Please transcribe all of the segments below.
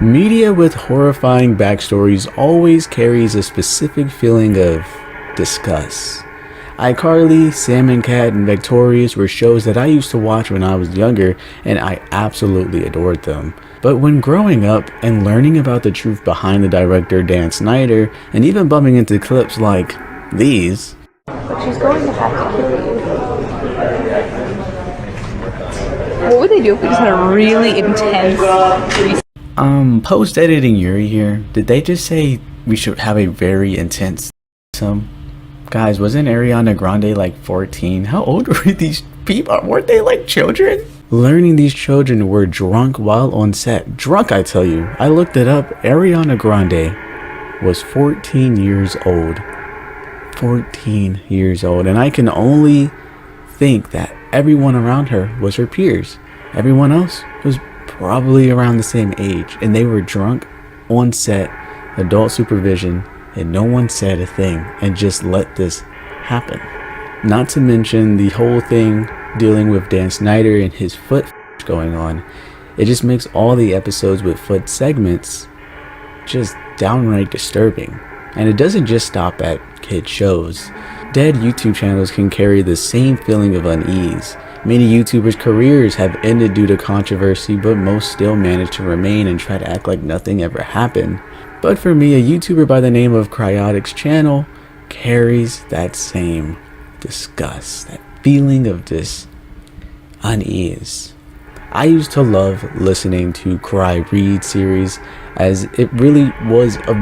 Media with horrifying backstories always carries a specific feeling of disgust. iCarly, Sam & Cat, and Victorious were shows that I used to watch when I was younger, and I absolutely adored them. But when growing up and learning about the truth behind the director Dan Snyder, and even bumping into clips like these, but she's going to have to kill you. What would they do if we just had a really intense post-editing Yuri here, did they just say we should have a very intense some? Guys, wasn't Ariana Grande like 14? How old were these people? Weren't they like children? Learning these children were drunk while on set. Drunk, I tell you. I looked it up. Ariana Grande was 14 years old. 14 years old. And I can only think that everyone around her was her peers. Everyone else was probably around the same age. And they were drunk on set, adult supervision, and no one said a thing and just let this happen. Not to mention the whole thing dealing with Dan Snyder and his foot going on. It just makes all the episodes with foot segments just downright disturbing. And it doesn't just stop at kid shows. Dead YouTube channels can carry the same feeling of unease. Many YouTubers' careers have ended due to controversy, but most still manage to remain and try to act like nothing ever happened. But for me, a YouTuber by the name of Cryotic's channel carries that same disgust, that feeling of this unease. I used to love listening to Cry Read series, as it really was a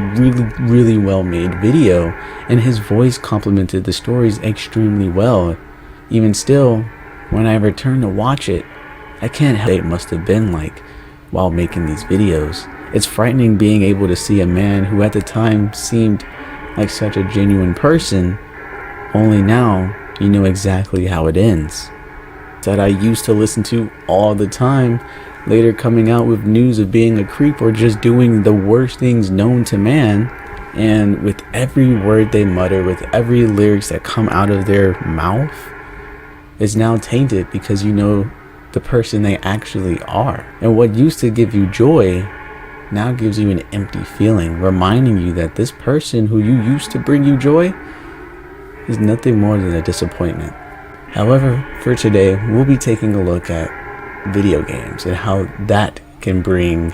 really well made video, and his voice complemented the stories extremely well. Even still, when I return to watch it, I can't help it must have been like while making these videos. It's frightening being able to see a man who at the time seemed like such a genuine person, only now you know exactly how it ends. That I used to listen to all the time, later coming out with news of being a creep or just doing the worst things known to man, and with every word they mutter, with every lyrics that come out of their mouth, is now tainted because you know the person they actually are. And what used to give you joy now gives you an empty feeling, reminding you that this person who you used to bring you joy is nothing more than a disappointment. However, for today, we'll be taking a look at video games and how that can bring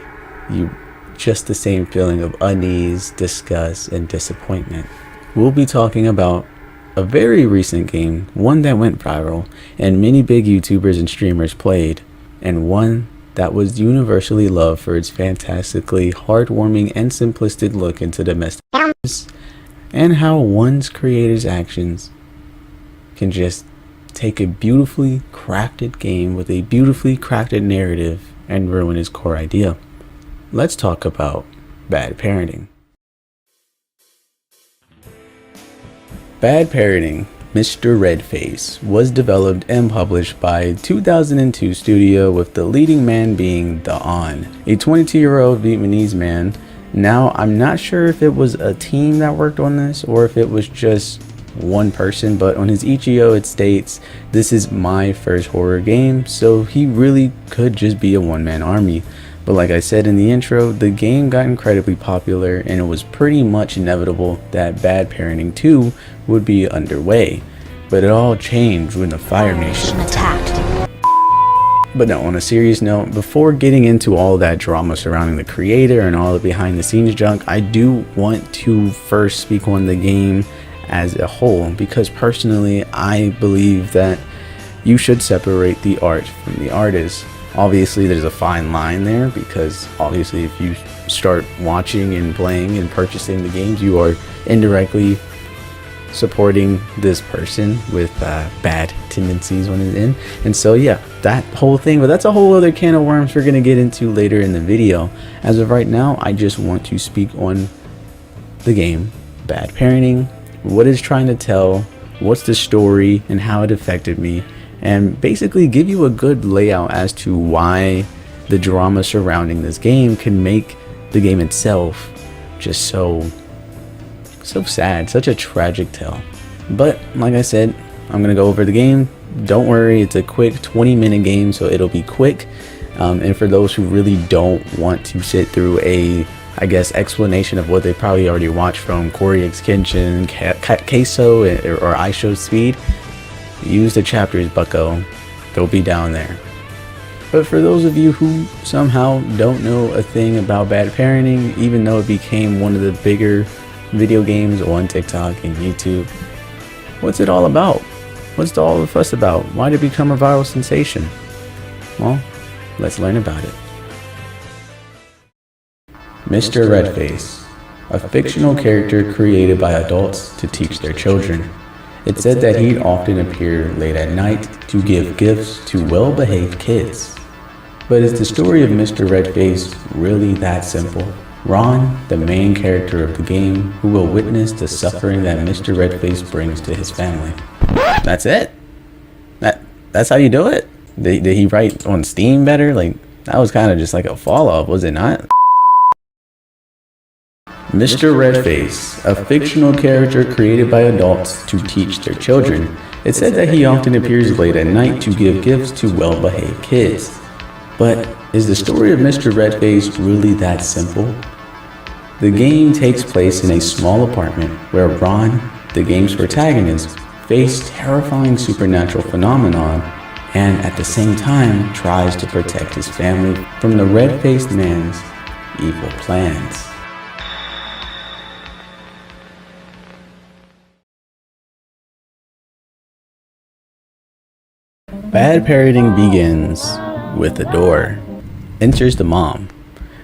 you just the same feeling of unease, disgust, and disappointment. We'll be talking about a very recent game, one that went viral and many big YouTubers and streamers played, and one that was universally loved for its fantastically heartwarming and simplistic look into domestic violence, and how one's creator's actions can just take a beautifully crafted game with a beautifully crafted narrative and ruin its core idea. Let's talk about bad parenting. Bad Parenting, Mr. Redface, was developed and published by 2002 studio, with the leading man being The On, a 22-year-old Vietnamese man. Now, I'm not sure if it was a team that worked on this or if it was just one person, but on his EGO it states, "This is my first horror game," so he really could just be a one-man army. But like I said in the intro, the game got incredibly popular and it was pretty much inevitable that Bad Parenting 2 would be underway. But it all changed when the Fire Nation attacked. But no, on a serious note, before getting into all that drama surrounding the creator and all the behind the scenes junk, I do want to first speak on the game as a whole, because personally I believe that you should separate the art from the artist. Obviously there's a fine line there, because obviously if you start watching and playing and purchasing the games, you are indirectly supporting this person with bad tendencies on his end. And so yeah, that whole thing, but that's a whole other can of worms we're gonna get into later in the video. As of right now, I just want to speak on the game Bad Parenting, what it's trying to tell, what's the story, and how it affected me, and basically give you a good layout as to why the drama surrounding this game can make the game itself just so sad, such a tragic tale. But like I said, I'm gonna go over the game. Don't worry, it's a quick 20-minute game, so it'll be quick. And for those who really don't want to sit through a, I guess, explanation of what they probably already watched from Corey X Kenshin, Queso, or iShow Speed, use the chapters, bucko. They'll be down there. But for those of you who somehow don't know a thing about bad parenting, even though it became one of the bigger video games on TikTok and YouTube, what's it all about? What's all the fuss about? Why did it become a viral sensation? Well, let's learn about it. Mr. Redface, a fictional character created by adults to teach their children. It said that he'd often appear late at night to give gifts to well-behaved kids. But is the story of Mr. Redface really that simple? Ron, the main character of the game, who will witness the suffering that Mr. Redface brings to his family. That's it? That's how you do it? Did he write on Steam better? Like, that was kind of just like a fall-off, was it not? Mr. Redface, a fictional character created by adults to teach their children. It said that he often appears late at night to give gifts to well-behaved kids. But is the story of Mr. Redface really that simple? The game takes place in a small apartment where Ron, the game's protagonist, faces terrifying supernatural phenomenon and at the same time tries to protect his family from the red-faced man's evil plans. Bad parenting begins with the door. Enters the mom.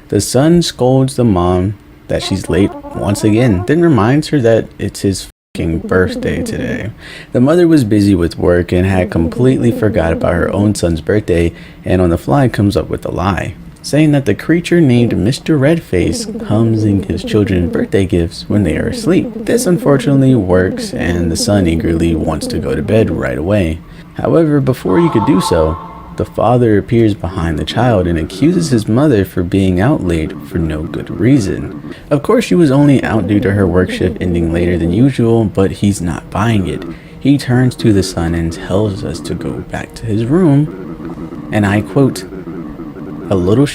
The son scolds the mom that she's late once again, then reminds her that it's his fucking birthday today. The mother was busy with work and had completely forgot about her own son's birthday, and on the fly comes up with a lie, saying that the creature named Mr. Redface comes and gives children birthday gifts when they are asleep. This unfortunately works, and the son eagerly wants to go to bed right away. However, before he could do so, the father appears behind the child and accuses his mother for being out late for no good reason. Of course, she was only out due to her work shift ending later than usual, but he's not buying it. He turns to the son and tells us to go back to his room, and I quote, "A little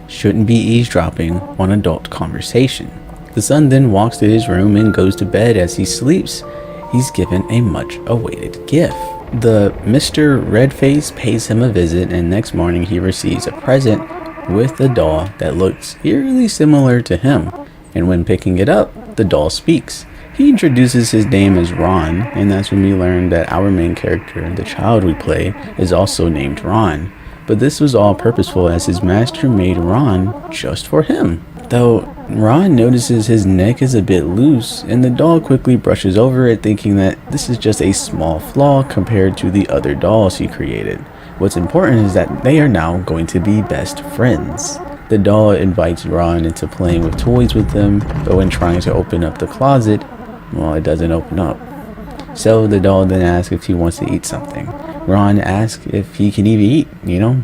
shouldn't be eavesdropping on adult conversation." The son then walks to his room and goes to bed. As he sleeps, he's given a much awaited gift. The Mr. Redface pays him a visit, and next morning he receives a present with a doll that looks eerily similar to him. And when picking it up, the doll speaks. He introduces his name as Ron, and that's when we learn that our main character, the child we play, is also named Ron. But this was all purposeful, as his master made Ron just for him. Though Ron notices his neck is a bit loose, and the doll quickly brushes over it, thinking that this is just a small flaw compared to the other dolls he created. What's important is that they are now going to be best friends. The doll invites Ron into playing with toys with them, but when trying to open up the closet, well, it doesn't open up. So the doll then asks if he wants to eat something. Ron asks if he can even eat,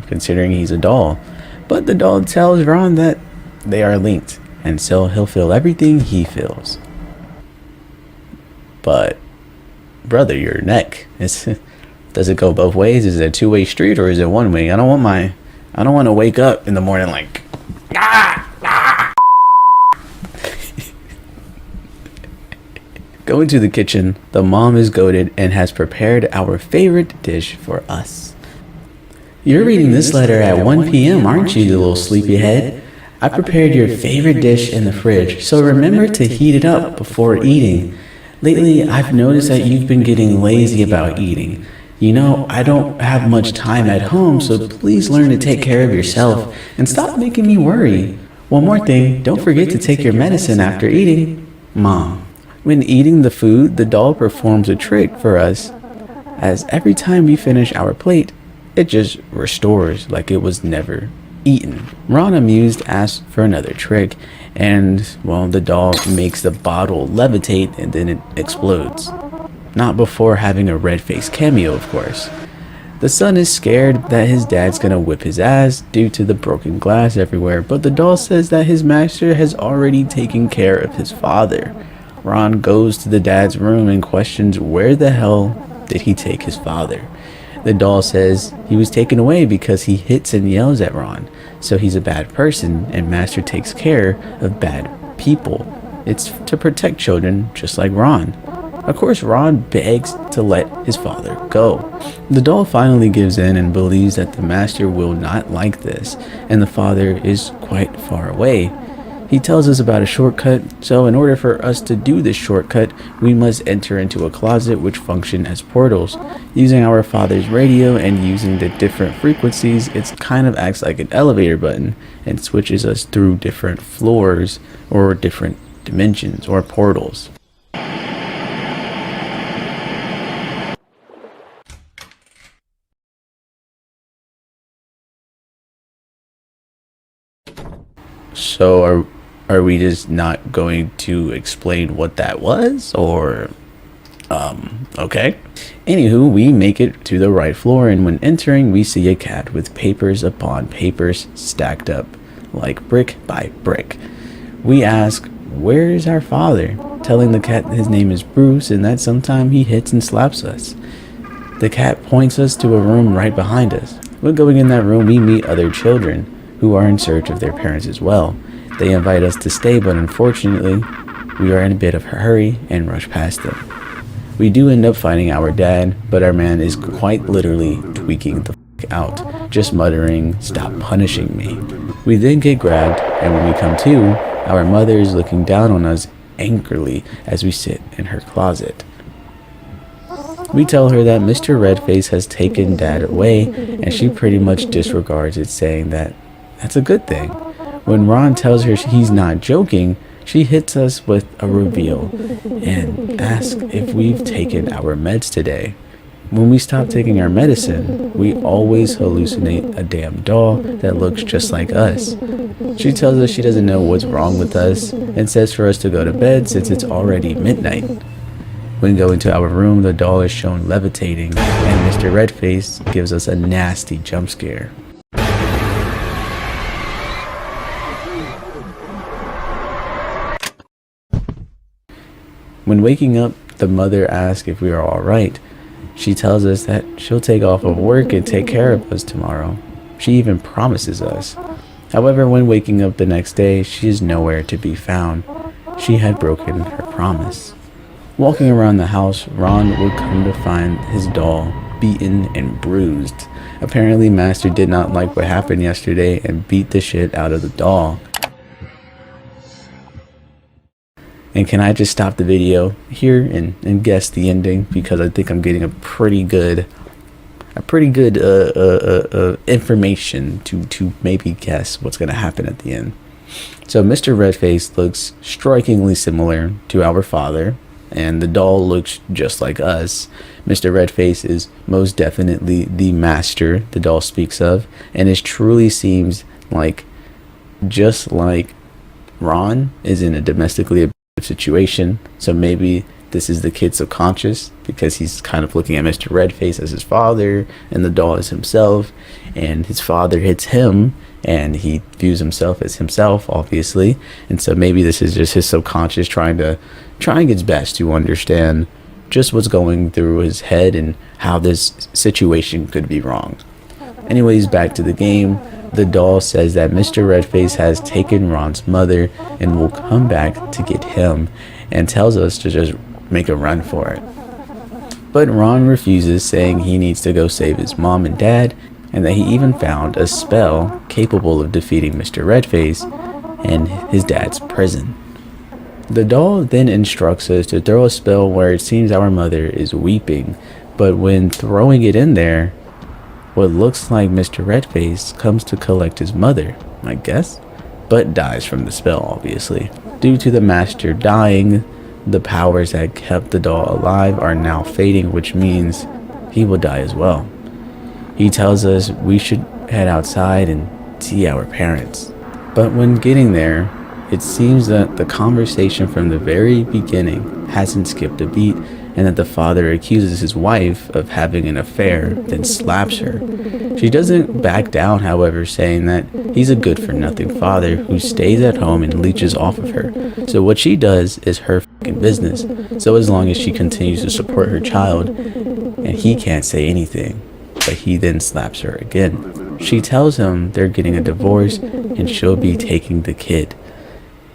considering he's a doll. But the doll tells Ron that they are linked, and so he'll feel everything he feels. But, brother, your neck, does it go both ways? Is it a two-way street, or is it one way? I don't want to wake up in the morning like, Go into the kitchen. The mom is goated and has prepared our favorite dish for us. You're reading this letter at 1 p.m., aren't you, the little sleepyhead? I prepared your favorite dish in the fridge, so remember to heat it up before eating. Lately, I've noticed that you've been getting lazy about eating. I don't have much time at home, so please learn to take care of yourself and stop making me worry. One more thing, don't forget to take your medicine after eating. Mom. When eating the food, the doll performs a trick for us, as every time we finish our plate, it just restores like it was never eaten. Ron, amused, asks for another trick, and, the doll makes the bottle levitate and then it explodes. Not before having a red-face cameo, of course. The son is scared that his dad's gonna whip his ass due to the broken glass everywhere, but the doll says that his master has already taken care of his father. Ron goes to the dad's room and questions where the hell did he take his father. The doll says he was taken away because he hits and yells at Ron, so he's a bad person, and Master takes care of bad people. It's to protect children just like Ron. Of course, Ron begs to let his father go. The doll finally gives in and believes that the master will not like this, and the father is quite far away. He tells us about a shortcut, so in order for us to do this shortcut, we must enter into a closet which function as portals. Using our father's radio and using the different frequencies, it kind of acts like an elevator button and switches us through different floors or different dimensions or portals. So are we just not going to explain what that was, or okay. Anywho, we make it to the right floor, and when entering we see a cat with papers upon papers stacked up like brick by brick. We ask, where is our father? Telling the cat his name is Bruce and that sometime he hits and slaps us. The cat points us to a room right behind us. When going in that room, we meet other children who are in search of their parents as well. They invite us to stay, but unfortunately, we are in a bit of a hurry and rush past them. We do end up finding our dad, but our man is quite literally tweaking the out, just muttering, "Stop punishing me." We then get grabbed, and when we come to, our mother is looking down on us angrily as we sit in her closet. We tell her that Mr. Redface has taken Dad away, and she pretty much disregards it, saying that that's a good thing. When Ron tells her he's not joking, she hits us with a reveal and asks if we've taken our meds today. When we stop taking our medicine, we always hallucinate a damn doll that looks just like us. She tells us she doesn't know what's wrong with us and says for us to go to bed since it's already midnight. When we go into our room, the doll is shown levitating, and Mr. Redface gives us a nasty jump scare. When waking up, the mother asks if we are alright. She tells us that she'll take off of work and take care of us tomorrow. She even promises us. However, when waking up the next day, she is nowhere to be found. She had broken her promise. Walking around the house, Ron would come to find his doll beaten and bruised. Apparently, Master did not like what happened yesterday and beat the shit out of the doll. And can I just stop the video here and guess the ending, because I think I'm getting a pretty good information to maybe guess what's going to happen at the end. So Mr. Redface looks strikingly similar to our father, and the doll looks just like us. Mr. Redface is most definitely the master the doll speaks of, and it truly seems like just like Ron is in a domestically abusive situation. So maybe this is the kid's subconscious, because he's kind of looking at Mr. Redface as his father and the doll as himself, and his father hits him and he views himself as himself, obviously. And so maybe this is just his subconscious trying its best to understand just what's going through his head and how this situation could be wrong. Anyways, back to the game. The doll says that Mr. Redface has taken Ron's mother and will come back to get him, and tells us to just make a run for it. But Ron refuses, saying he needs to go save his mom and dad, and that he even found a spell capable of defeating Mr. Redface and his dad's prison. The doll then instructs us to throw a spell where it seems our mother is weeping, but when throwing it in there, what looks like Mr. Redface comes to collect his mother, I guess, but dies from the spell, obviously. Due to the master dying, the powers that kept the doll alive are now fading, which means he will die as well. He tells us we should head outside and see our parents. But when getting there, it seems that the conversation from the very beginning hasn't skipped a beat, and that the father accuses his wife of having an affair, then slaps her. She doesn't back down, however, saying that he's a good-for-nothing father who stays at home and leeches off of her. So what she does is her fucking business. So as long as she continues to support her child, and he can't say anything. but he then slaps her again. She tells him they're getting a divorce and she'll be taking the kid.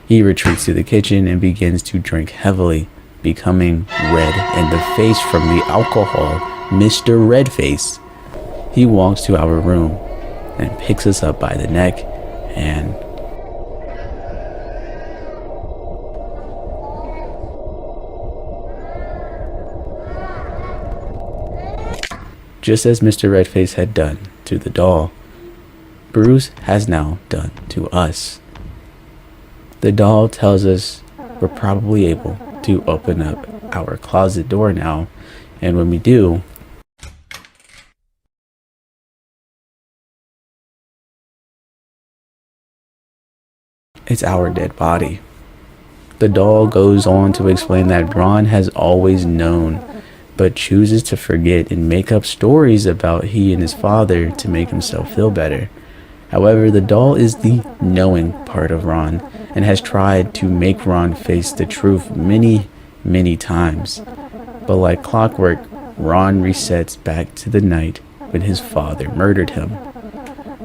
He retreats to the kitchen and begins to drink heavily, becoming red in the face from the alcohol. Mr. Redface. He walks to our room and picks us up by the neck and just as Mr. Redface had done to the doll, Bruce has now done to us. The doll tells us we're probably able to open up our closet door now, and when we do, it's our dead body. The doll goes on to explain that Ron has always known, but chooses to forget and make up stories about he and his father to make himself feel better. However, the doll is the knowing part of Ron and has tried to make Ron face the truth many times. But like clockwork, Ron resets back to the night when his father murdered him.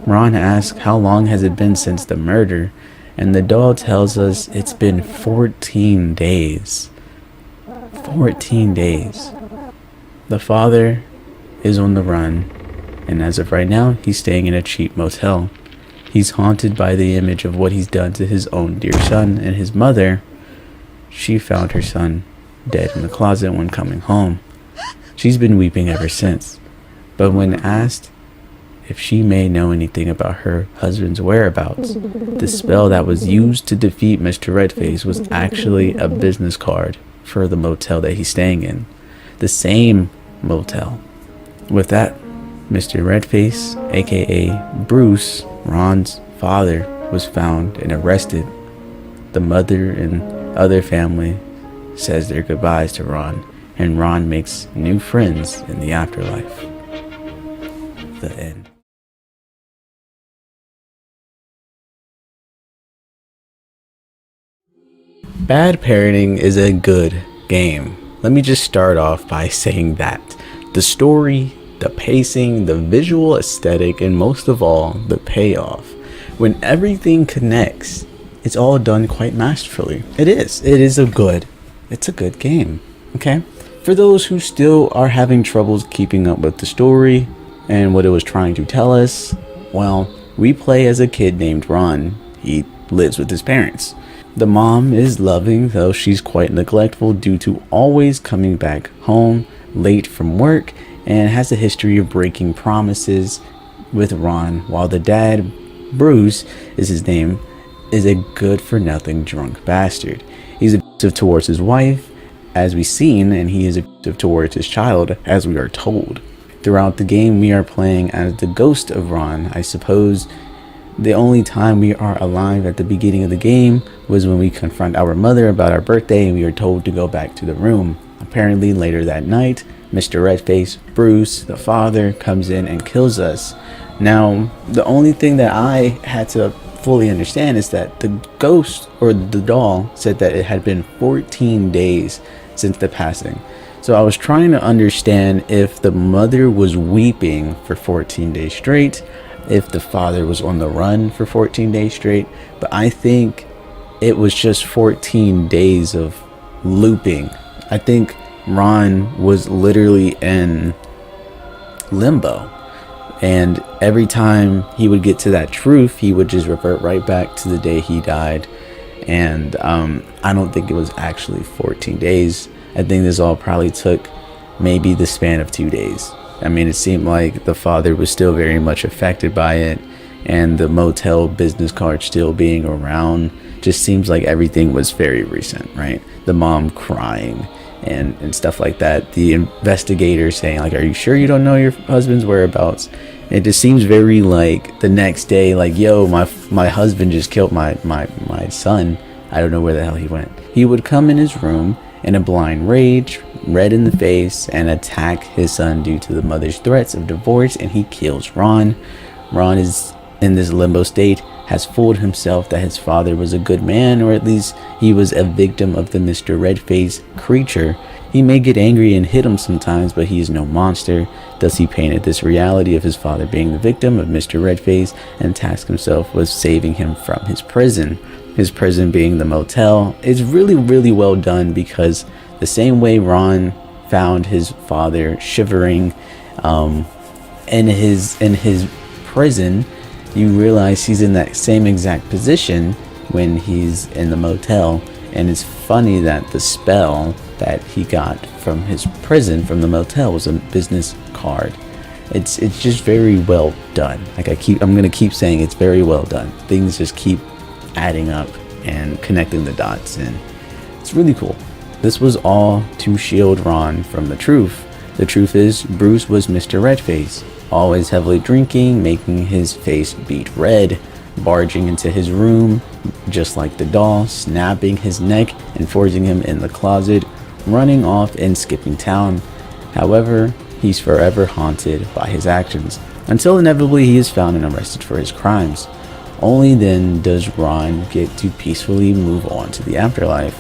Ron asks how long has it been since the murder, and the doll tells us it's been 14 days. 14 days. The father is on the run, and as of right now, he's staying in a cheap motel. He's haunted by the image of what he's done to his own dear son, and his mother, she found her son dead in the closet when coming home. She's been weeping ever since, but when asked if she may know anything about her husband's whereabouts, the spell that was used to defeat Mr. Redface was actually a business card for the motel that he's staying in. The same motel. With that, Mr. Redface, aka Bruce, Ron's father, was found and arrested. The mother and other family says their goodbyes to Ron, and Ron makes new friends in the afterlife. The end. Bad Parenting is a good game. Let me just start off by saying that. The story, the pacing, the visual aesthetic, and most of all, the payoff. When everything connects, it's all done quite masterfully. It's a good game, okay? For those who still are having troubles keeping up with the story and what it was trying to tell us, well, we play as a kid named Ron. He lives with his parents. The mom is loving, though she's quite neglectful due to always coming back home late from work and has a history of breaking promises with Ron, while the dad, Bruce is his name, is a good-for-nothing drunk bastard. He's abusive towards his wife, as we've seen, and he is abusive towards his child, as we are told. Throughout the game, we are playing as the ghost of Ron. I suppose the only time we are alive at the beginning of the game was when we confront our mother about our birthday and we are told to go back to the room. Apparently later that night, Mr. Redface, Bruce, the father, comes in and kills us. Now, the only thing that I had to fully understand is that the ghost or the doll said that it had been 14 days since the passing. So I was trying to understand if the mother was weeping for 14 days straight, if the father was on the run for 14 days straight, but I think it was just 14 days of looping. I think Ron was literally in limbo, and every time he would get to that truth, he would just revert right back to the day he died. And I don't think it was actually 14 days. I think this all probably took maybe the span of 2 days. I mean, it seemed like the father was still very much affected by it, and the motel business card still being around just seems like everything was very recent, right? The mom crying and stuff like that. The investigator saying, like, are you sure you don't know your husband's whereabouts? It just seems very like the next day, like, yo, my husband just killed my son. I don't know where the hell he went. He would come in his room in a blind rage, red in the face, and attack his son due to the mother's threats of divorce, and he kills Ron. Ron is in this limbo state, has fooled himself that his father was a good man, or at least he was a victim of the Mr. Redface creature, He may get angry and hit him sometimes, but he is no monster. Thus he painted this reality of his father being the victim of Mr. Redface and tasked himself with saving him from his prison. His prison being the motel. It's really, really well done, because the same way Ron found his father shivering in his prison, you realize he's in that same exact position when he's in the motel. And it's funny that the spell that he got from his prison, from the motel, was a business card. It's just very well done. Like I'm gonna keep saying, it's very well done. Things just keep adding up and connecting the dots, and it's really cool. This was all to shield Ron from the truth. The truth is, Bruce was Mr. Redface, always heavily drinking, making his face beat red, barging into his room just like the doll, snapping his neck and forcing him in the closet, running off and skipping town. However, he's forever haunted by his actions, until inevitably he is found and arrested for his crimes. Only then does Ron get to peacefully move on to the afterlife.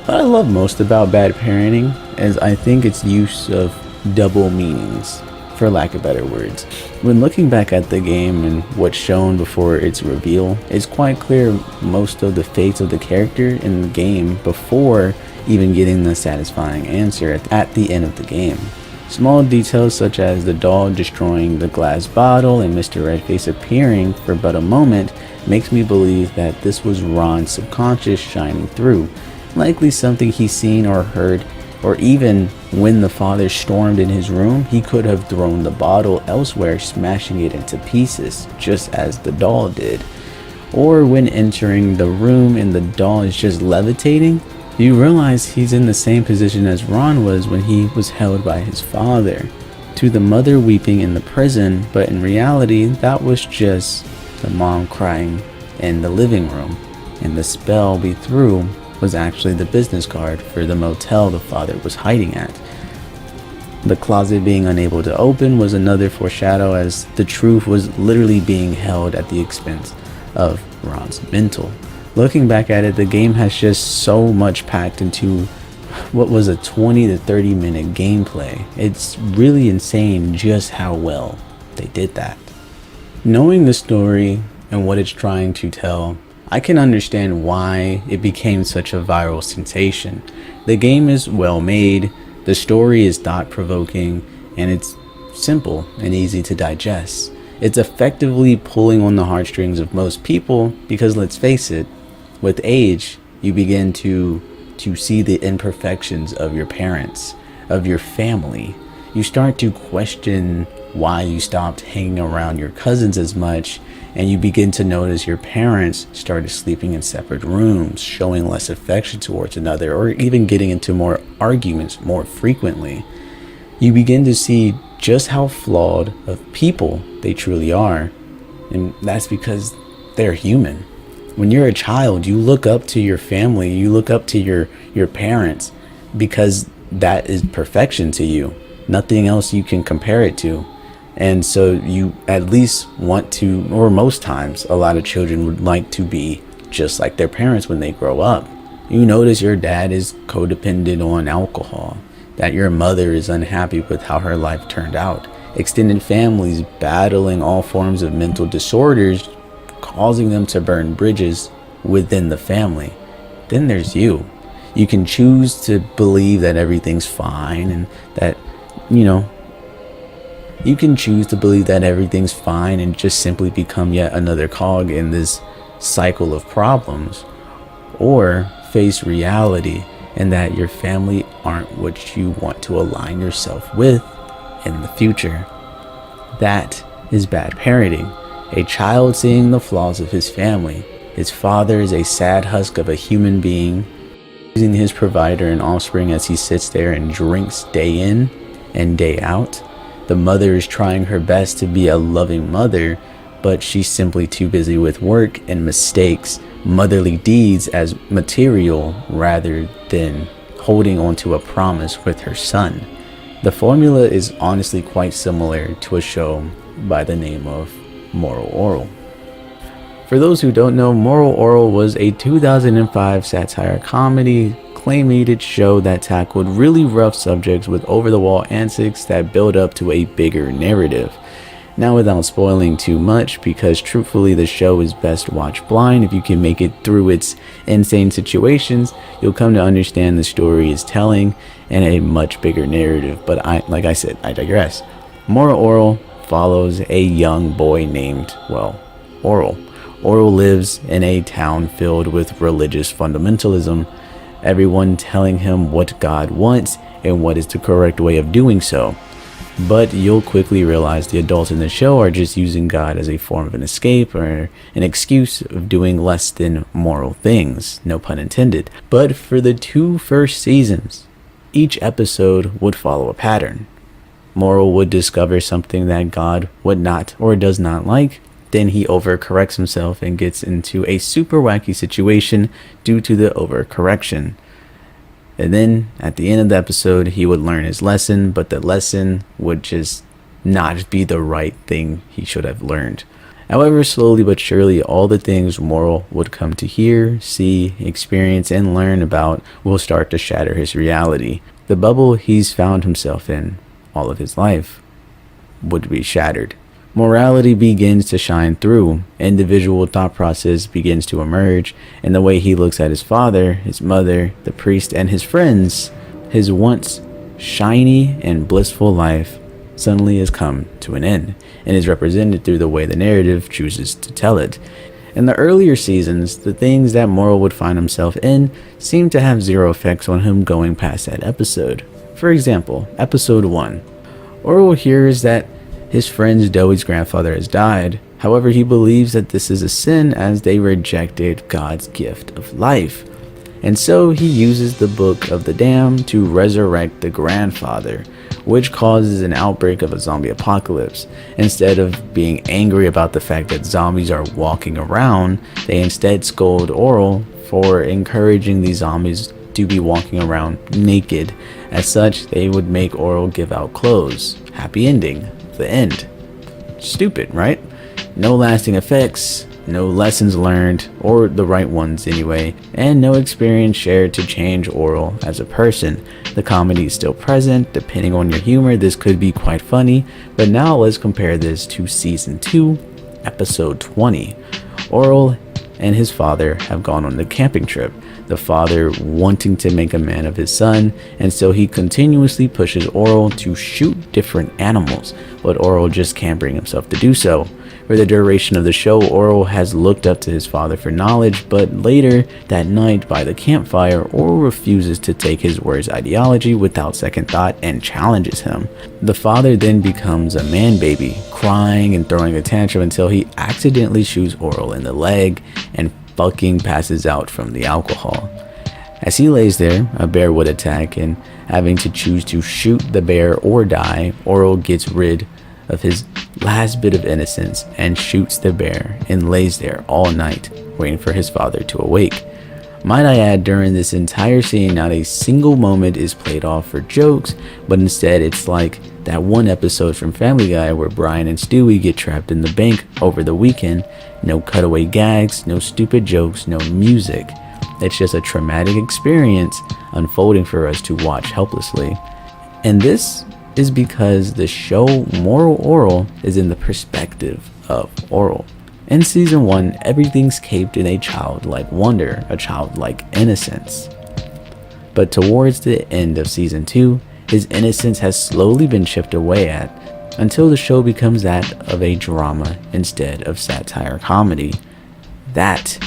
What I love most about Bad Parenting is I think its use of double meanings, for lack of better words. When looking back at the game and what's shown before its reveal, it's quite clear most of the fates of the character in the game before even getting the satisfying answer at the end of the game. Small details such as the doll destroying the glass bottle and Mr. Redface appearing for but a moment makes me believe that this was Ron's subconscious shining through, likely something he's seen or heard. Or even when the father stormed in his room, he could have thrown the bottle elsewhere, smashing it into pieces, just as the doll did. Or when entering the room and the doll is just levitating, you realize he's in the same position as Ron was when he was held by his father. To the mother weeping in the prison, but in reality, that was just the mom crying in the living room. And the spell we threw was actually the business card for the motel the father was hiding at. The closet being unable to open was another foreshadow, as the truth was literally being held at the expense of Ron's mental. Looking back at it, the game has just so much packed into what was a 20 to 30 minute gameplay. It's really insane just how well they did that. Knowing the story and what it's trying to tell, I can understand why it became such a viral sensation. The game is well made, the story is thought-provoking, and it's simple and easy to digest. It's effectively pulling on the heartstrings of most people because, let's face it, with age, you begin to see the imperfections of your parents, of your family. You start to question why you stopped hanging around your cousins as much, and you begin to notice your parents started sleeping in separate rooms, showing less affection towards another, or even getting into more arguments more frequently. You begin to see just how flawed of people they truly are, and that's because they're human. When you're a child, you look up to your family, you look up to your parents, because that is perfection to you. Nothing else you can compare it to. And so you at least want to, or most times, a lot of children would like to be just like their parents when they grow up. You notice your dad is codependent on alcohol, that your mother is unhappy with how her life turned out, extended families battling all forms of mental disorders, causing them to burn bridges within the family. Then there's you. You can choose to believe that everything's fine and that, you can choose to believe that everything's fine and just simply become yet another cog in this cycle of problems, or face reality and that your family aren't what you want to align yourself with in the future. That is bad parenting. A child seeing the flaws of his family. His father is a sad husk of a human being, using his provider and offspring as he sits there and drinks day in and day out. The mother is trying her best to be a loving mother, but she's simply too busy with work and mistakes motherly deeds as material rather than holding on to a promise with her son. The formula is honestly quite similar to a show by the name of Moral Orel. For those who don't know, Moral Orel was a 2005 satire comedy claymated show that tackled really rough subjects with over-the-wall antics that build up to a bigger narrative. Now, without spoiling too much, because truthfully the show is best watched blind. If you can make it through its insane situations, you'll come to understand the story is telling and a much bigger narrative. But like I said, I digress. Moral Orel follows a young boy named, Orel. Orel lives in a town filled with religious fundamentalism, everyone telling him what God wants and what is the correct way of doing so. But you'll quickly realize the adults in the show are just using God as a form of an escape or an excuse of doing less than moral things, no pun intended. But for the 2 first seasons, each episode would follow a pattern. Moral would discover something that God would not or does not like. Then he overcorrects himself and gets into a super wacky situation due to the overcorrection. And then at the end of the episode, he would learn his lesson, but the lesson would just not be the right thing he should have learned. However, slowly but surely, all the things Moral would come to hear, see, experience, and learn about will start to shatter his reality. The bubble he's found himself in all of his life would be shattered. Morality begins to shine through, individual thought process begins to emerge, and the way he looks at his father, his mother, the priest, and his friends, his once shiny and blissful life suddenly has come to an end, and is represented through the way the narrative chooses to tell it. In the earlier seasons, the things that Moral would find himself in seemed to have zero effects on him going past that episode. For example, episode 1. Orel hears that his friend Doey's grandfather has died. However, he believes that this is a sin as they rejected God's gift of life. And so he uses the Book of the Damned to resurrect the grandfather, which causes an outbreak of a zombie apocalypse. Instead of being angry about the fact that zombies are walking around, they instead scold Orel for encouraging these zombies to be walking around naked. As such, they would make Orel give out clothes. Happy ending. The end. Stupid, right? No lasting effects, no lessons learned, or the right ones anyway, and no experience shared to change Orel as a person. The comedy is still present. Depending on your humor, this could be quite funny, but now let's compare this to season 2, episode 20. Orel and his father have gone on the camping trip. The father wanting to make a man of his son, and so he continuously pushes Orel to shoot different animals, but Orel just can't bring himself to do so. For the duration of the show, Orel has looked up to his father for knowledge, but later that night by the campfire, Orel refuses to take his word's ideology without second thought and challenges him. The father then becomes a man baby, crying and throwing a tantrum until he accidentally shoots Orel in the leg and fucking passes out from the alcohol. As he lays there, a bear would attack, and having to choose to shoot the bear or die, Orel gets rid of his last bit of innocence and shoots the bear and lays there all night waiting for his father to awake. Might I add, during this entire scene, not a single moment is played off for jokes, but instead it's like that one episode from Family Guy where Brian and Stewie get trapped in the bank over the weekend. No cutaway gags, no stupid jokes, no music. It's just a traumatic experience unfolding for us to watch helplessly. And this is because the show Moral Orel is in the perspective of Orel. In season 1, everything's caped in a childlike wonder, a childlike innocence. But towards the end of season 2, his innocence has slowly been chipped away at, until the show becomes that of a drama instead of satire comedy. That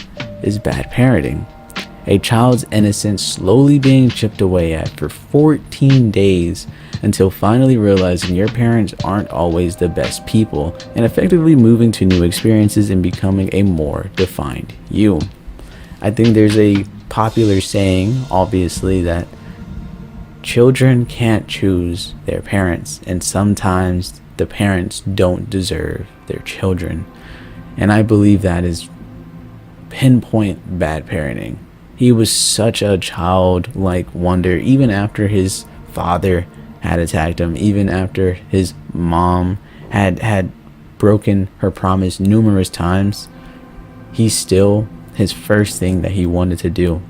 is bad parenting. A child's innocence slowly being chipped away at for 14 days until finally realizing your parents aren't always the best people, and effectively moving to new experiences and becoming a more defined you. I think there's a popular saying, obviously, that children can't choose their parents, and sometimes the parents don't deserve their children. And I believe that is pinpoint bad parenting. He was such a childlike wonder, even after his father had attacked him, even after his mom had broken her promise numerous times. He still, his first thing that he wanted to do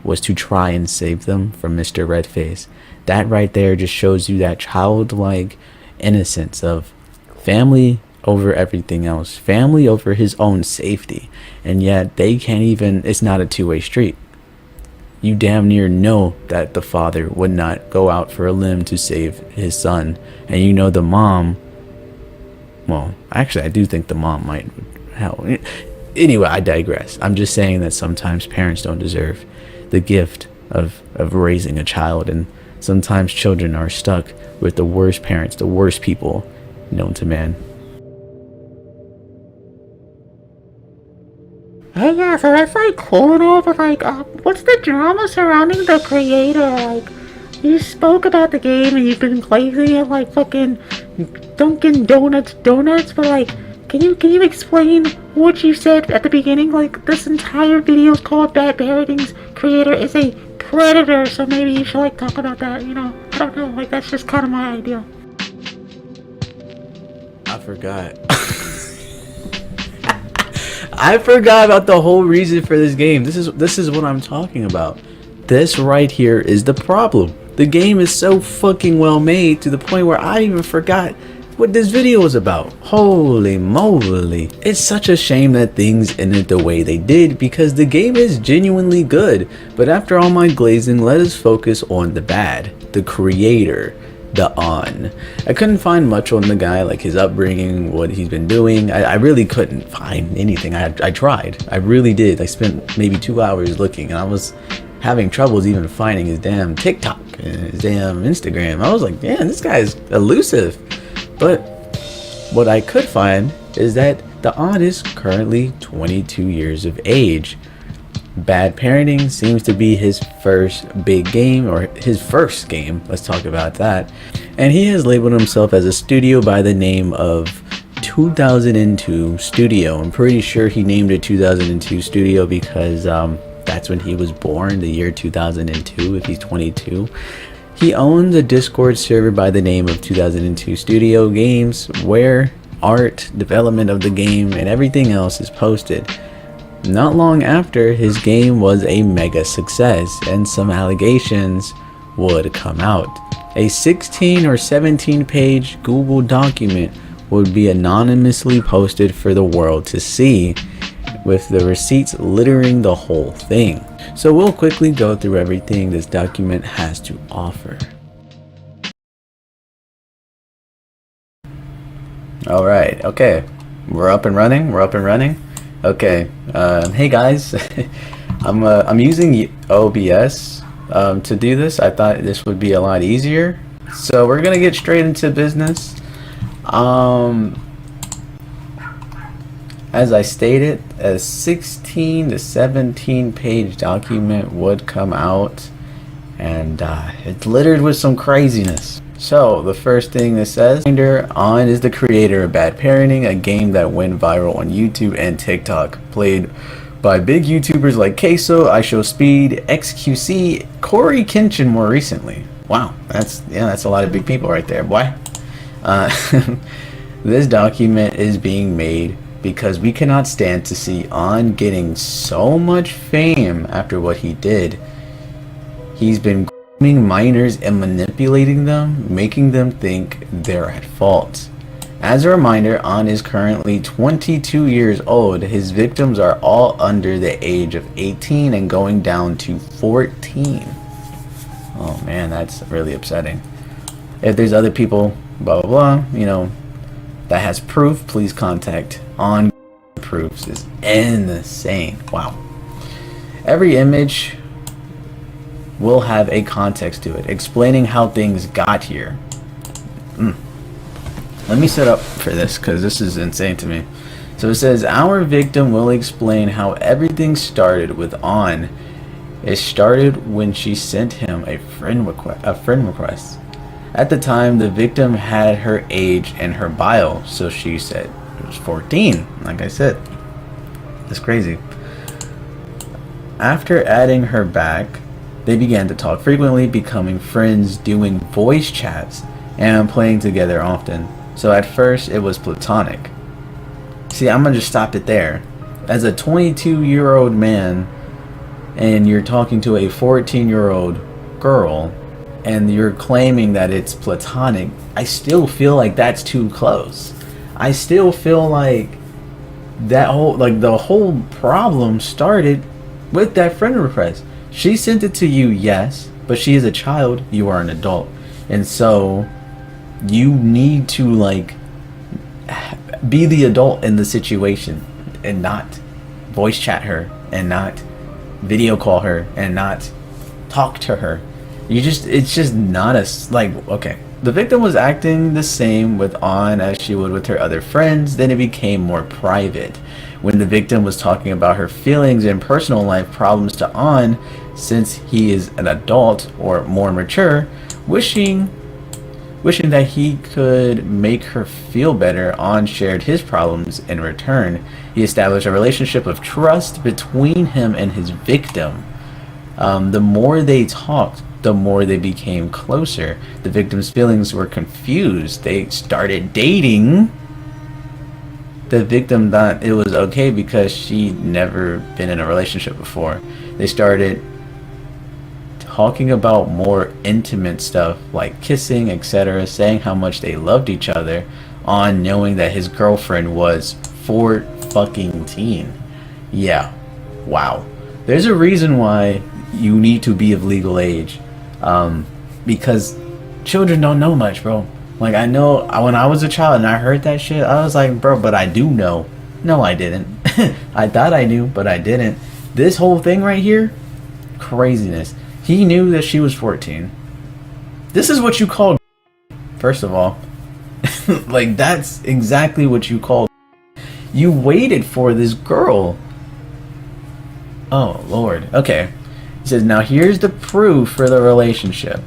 was to try and save them from Mr. Redface. That right there just shows you that childlike innocence of family over everything else, family over his own safety, and yet they can't even, it's not a two-way street. You damn near know that the father would not go out for a limb to save his son, and you know the mom, well, actually I do think the mom might help. Anyway, I digress. I'm just saying that sometimes parents don't deserve the gift of raising a child, and sometimes children are stuck with the worst parents, the worst people known to man. Hey, yeah, so that's like cool and all, but like, what's the drama surrounding the creator? Like, you spoke about the game and you've been glazing it like fucking Dunkin' Donuts, but like, can you explain what you said at the beginning? Like, this entire video is called Bad Parenting's creator is a predator, so maybe you should like talk about that, you know? I don't know, like, that's just kind of my idea. I forgot. I forgot about the whole reason for this game. This is what I'm talking about. This right here is the problem. The game is so fucking well made to the point where I even forgot what this video was about. Holy moly. It's such a shame that things ended the way they did, because the game is genuinely good. But after all my glazing, let us focus on the bad. The creator. The on. I couldn't find much on the guy, like his upbringing, what he's been doing. I really couldn't find anything. I tried. I really did. I spent maybe 2 hours looking, and I was having troubles even finding his damn TikTok and his damn Instagram. I was like, man, this guy's elusive. But what I could find is that the on is currently 22 years of age. Bad Parenting seems to be his first big game, or his first game. Let's talk about that. And he has labeled himself as a studio by the name of 2002 Studio. I'm pretty sure he named it 2002 Studio because that's when he was born, the year 2002, if he's 22. He owns a Discord server by the name of 2002 Studio Games, where art, development of the game, and everything else is posted. Not long after, his game was a mega success, and some allegations would come out. A 16 or 17 page Google document would be anonymously posted for the world to see, with the receipts littering the whole thing. So we'll quickly go through everything this document has to offer. Alright, okay. We're up and running. Okay, hey guys, I'm using OBS to do this. I thought this would be a lot easier. So we're gonna get straight into business. As I stated, a 16 to 17 page document would come out, and it's littered with some craziness. So the first thing this says, On is the creator of Bad Parenting, a game that went viral on YouTube and TikTok, played by big YouTubers like Queso, IShowSpeed, XQC, Corey Kenshin more recently. Wow, that's a lot of big people right there, boy. This document is being made because we cannot stand to see On getting so much fame after what he did. He's been grooming minors and manipulating them, making them think they're at fault. As a reminder, On is currently 22 years old. His victims are all under the age of 18 and going down to 14. Oh man, that's really upsetting. If there's other people, blah blah blah, that has proof, please contact On. Proofs is insane. Wow. Every image will have a context to it, explaining how things got here. Let me set up for this because this is insane to me. So it says, our victim will explain how everything started with On. It started when she sent him a friend request. At the time, the victim had her age in her bio, so she said it was 14. Like I said, that's crazy. After adding her back, they began to talk frequently, becoming friends, doing voice chats, and playing together often. So at first, it was platonic. See, I'm gonna just stop it there. As a 22-year-old man, and you're talking to a 14-year-old girl and you're claiming that it's platonic, I still feel like that's too close. I still feel like that whole, like, the whole problem started with that friend request. She sent it to you, yes, but she is a child, you are an adult. And so you need to, like, be the adult in the situation and not voice chat her and not video call her and not talk to her. It's just not okay. The victim was acting the same with On as she would with her other friends. Then it became more private when the victim was talking about her feelings and personal life problems to On, since he is an adult or more mature, wishing that he could make her feel better. On shared his problems in return. He established a relationship of trust between him and his victim. The more they talked, the more they became closer. The victim's feelings were confused. They started dating. The victim thought it was okay because she'd never been in a relationship before. They started talking about more intimate stuff like kissing, etc., saying how much they loved each other, On knowing that his girlfriend was 14. Yeah, wow. There's a reason why you need to be of legal age, because children don't know much, bro. Like, I know when I was a child and I heard that shit, I was like, bro, but I do know. No, I didn't. I thought I knew, but I didn't. This whole thing right here, craziness. He knew that she was 14. This is what you call, first of all. Like, that's exactly what you call. You waited for this girl. Oh, Lord. Okay. He says, now here's the proof for the relationship.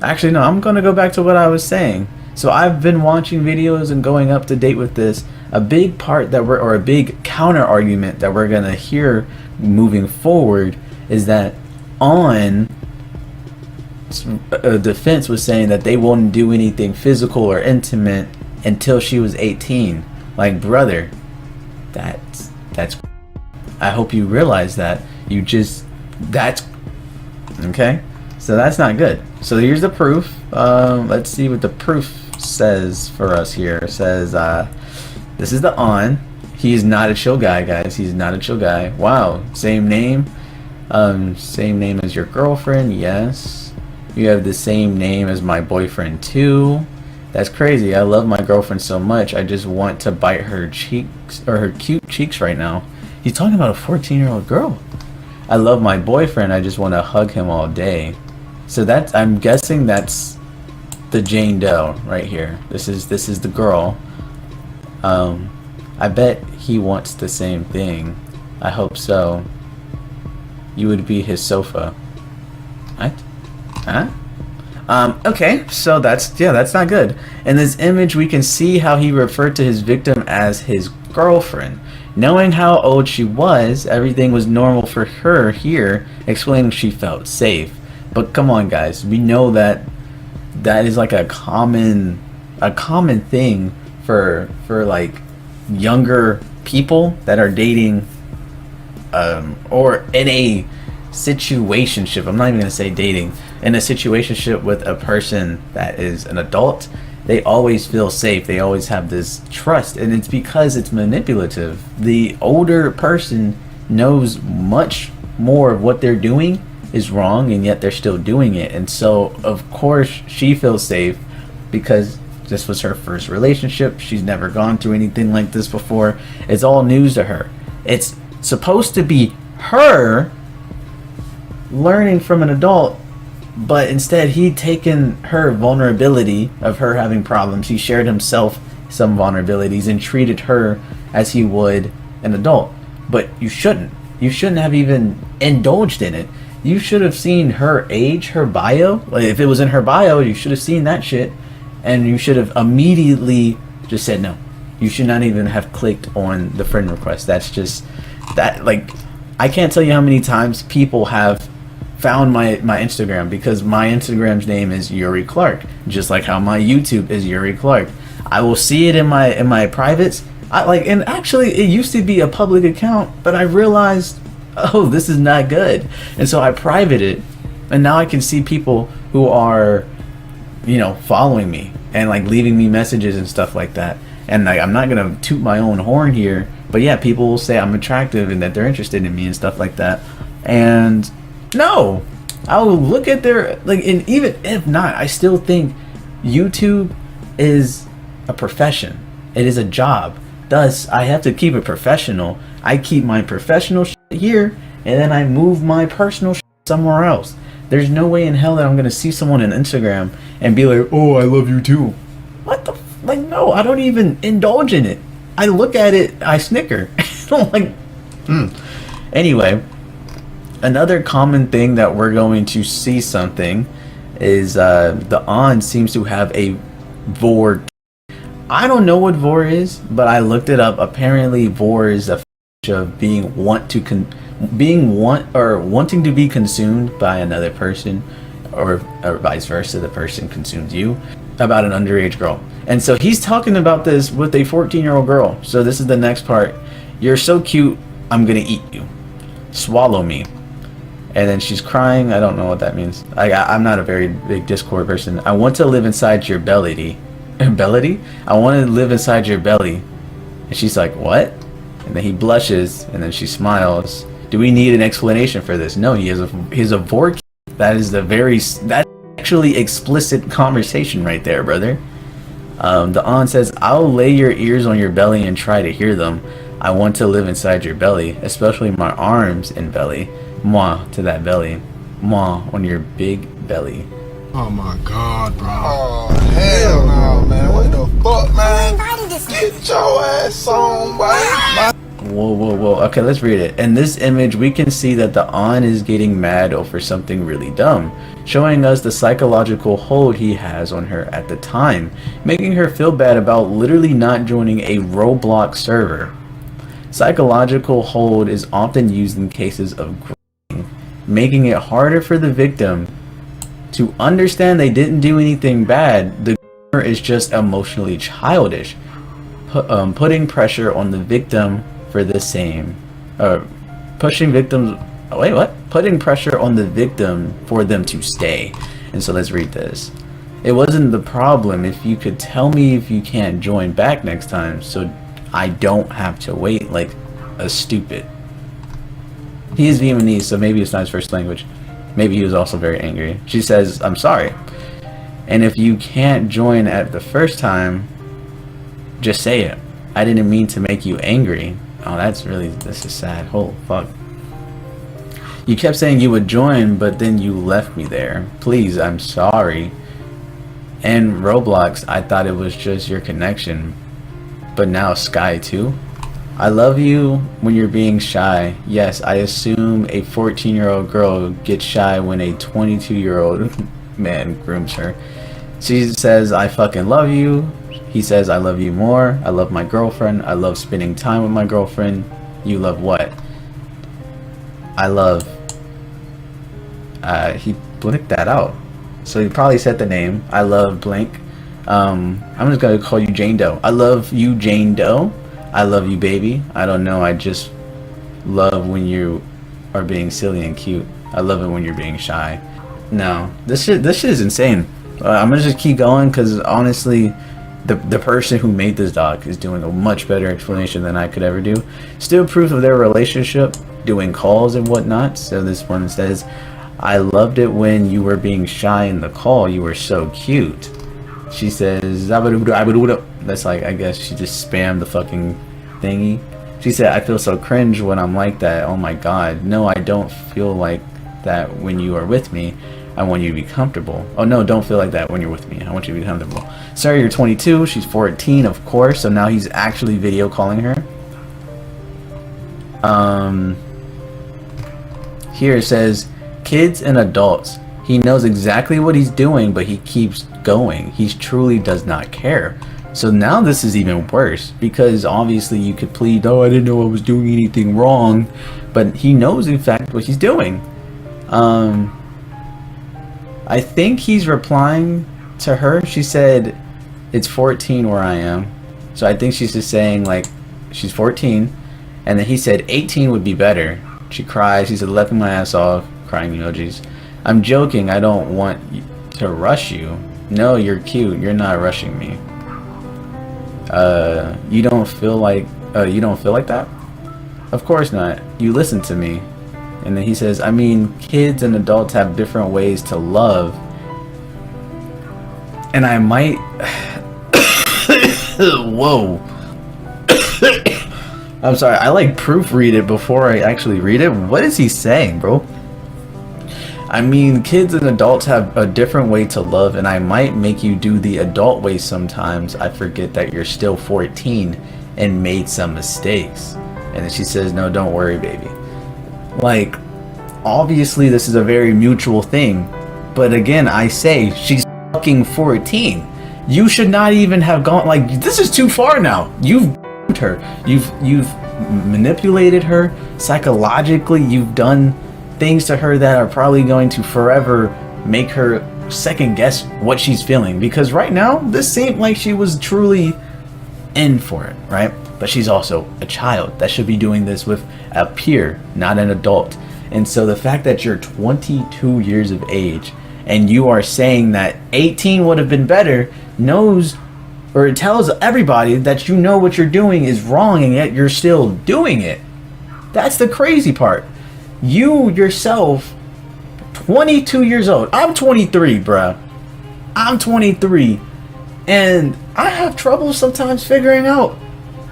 Actually, no, I'm going to go back to what I was saying. So I've been watching videos and going up to date with this. A big part or a big counter argument that we're going to hear moving forward is that On defense was saying that they wouldn't do anything physical or intimate until she was 18. Like, brother, that's I hope you realize that. That's okay. So that's not good. So here's the proof. Let's see what the proof says for us here. It says this is the On. He's not a chill guy, guys. He's not a chill guy. Wow. Same name. Same name as your girlfriend. Yes. You have the same name as my boyfriend too. That's crazy. I love my girlfriend so much. I just want to bite her cheeks, or her cute cheeks right now. He's talking about a 14-year-old girl. I love my boyfriend. I just want to hug him all day. So that's, I'm guessing that's the Jane Doe right here. This is the girl. I bet he wants the same thing. I hope so. You would be his sofa. What? Huh? Okay, so that's not good. In this image, we can see how he referred to his victim as his girlfriend. Knowing how old she was, everything was normal for her here, explaining she felt safe. But come on, guys, we know that is like a common thing for like younger people that are dating or in a situationship. I'm not even gonna say dating. In a situationship with a person that is an adult, they always feel safe. They always have this trust, and it's because it's manipulative. The older person knows much more of what they're doing is wrong, and yet they're still doing it. And so, of course, she feels safe because this was her first relationship. She's never gone through anything like this before. It's all news to her. It's supposed to be her learning from an adult, but instead he'd taken her vulnerability of her having problems. He shared himself some vulnerabilities and treated her as he would an adult. But you shouldn't have even indulged in it. You should have seen her age, her bio. Like, if it was in her bio, you should have seen that shit, and you should have immediately just said no. You should not even have clicked on the friend request. That's just that. Like, I can't tell you how many times people have found my Instagram because my Instagram's name is Yuri Clark, just like how my YouTube is Yuri Clark. I will see it in my privates. And actually it used to be a public account, but I realized oh, this is not good. And so I private it, and now I can see people who are, you know, following me and like leaving me messages and stuff like that. And like, I'm not gonna toot my own horn here, but yeah, people will say I'm attractive and that they're interested in me and stuff like that. And no, I will look at their like, and even if not, I still think YouTube is a profession. It is a job. Thus, I have to keep it professional. I keep my professional shit here, and then I move my personal shit somewhere else. There's no way in hell that I'm gonna see someone on Instagram and be like, "Oh, I love you too." What the like? No, I don't even indulge in it. I look at it, I snicker. I'm like, Anyway, another common thing that we're going to see something is the on seems to have a vor. I don't know what vor is, but I looked it up. Apparently, vor is a of being wanting to be consumed by another person, or vice versa, the person consumes you, about an underage girl. And so he's talking about this with a 14-year-old girl. So this is the next part. You're so cute, I'm gonna eat you. Swallow me. And then she's crying. I don't know what that means. I'm not a very big Discord person. I want to live inside your belly. Belly? I want to live inside your belly. And she's like, what? And then he blushes, and then she smiles. Do we need an explanation for this? No, he has a vork. That's actually explicit conversation right there, brother. The on says, I'll lay your ears on your belly and try to hear them. I want to live inside your belly, especially my arms and belly. Mwah to that belly. Mwah on your big belly. Oh my god, bro. Oh, hell no, man. What the fuck, man? Get your ass on, boy. Whoa. Okay, let's read it. In this image, we can see that the on is getting mad over something really dumb, showing us the psychological hold he has on her at the time, making her feel bad about literally not joining a Roblox server. Psychological hold is often used in cases of grooming, making it harder for the victim to understand they didn't do anything bad. The groomer is just emotionally childish, putting pressure on the victim for the same, putting pressure on the victim for them to stay. And so let's read this. It wasn't the problem if you could tell me if you can't join back next time, so I don't have to wait like a stupid. He is Vietnamese, so maybe it's not his first language. Maybe he was also very angry. She says, I'm sorry. And if you can't join at the first time, just say it. I didn't mean to make you angry. Oh, this is sad. Oh, fuck. You kept saying you would join, but then you left me there. Please, I'm sorry. And Roblox, I thought it was just your connection. But now Sky too? I love you when you're being shy. Yes, I assume a 14-year-old girl gets shy when a 22-year-old man grooms her. She says, I fucking love you. He says, I love you more. I love my girlfriend. I love spending time with my girlfriend. You love what? I love... he blinked that out. So he probably said the name. I love blank. I'm just gonna call you Jane Doe. I love you, Jane Doe. I love you, baby. I don't know. I just love when you are being silly and cute. I love it when you're being shy. No, this shit is insane. I'm gonna just keep going because honestly, the person who made this doc is doing a much better explanation than I could ever do. Still proof of their relationship, doing calls and whatnot. So this one says, I loved it when you were being shy in the call. You were so cute. She says, that's like, I guess she just spammed the fucking thingy. She said, I feel so cringe when I'm like that. Oh my god. No, I don't feel like that when you are with me. I want you to be comfortable. Oh no, don't feel like that when you're with me. I want you to be comfortable. Sorry, you're 22. She's 14, of course. So now he's actually video calling her. Here it says, kids and adults. He knows exactly what he's doing, but he keeps going. He truly does not care. So now this is even worse because obviously you could plead, oh, I didn't know I was doing anything wrong, but he knows in fact what he's doing. I think he's replying to her. She said it's 14 where I am. So I think she's just saying like she's 14, and then he said 18 would be better. She cries. She said, laughing my ass off. Crying emojis. I'm joking. I don't want to rush you. No, you're cute. You're not rushing me. You don't feel like that? Of course not. You listen to me. And then he says, I mean, kids and adults have different ways to love. And I might... Whoa. I'm sorry, I like proofread it before I actually read it. What is he saying, bro? I mean, kids and adults have a different way to love, and I might make you do the adult way sometimes. I forget that you're still 14 and made some mistakes. And then she says, no, don't worry, baby. Like, obviously this is a very mutual thing. But again, I say, she's fucking 14. You should not even have gone, like, this is too far now. You've her. You've manipulated her psychologically. You've done things to her that are probably going to forever make her second guess what she's feeling. Because right now, this seemed like she was truly in for it, right? But she's also a child that should be doing this with a peer, not an adult. And so the fact that you're 22 years of age and you are saying that 18 would have been better, knows, or it tells everybody that you know what you're doing is wrong and yet you're still doing it. That's the crazy part. You yourself, 22 years old. I'm 23, bruh. I'm 23. And I have trouble sometimes figuring out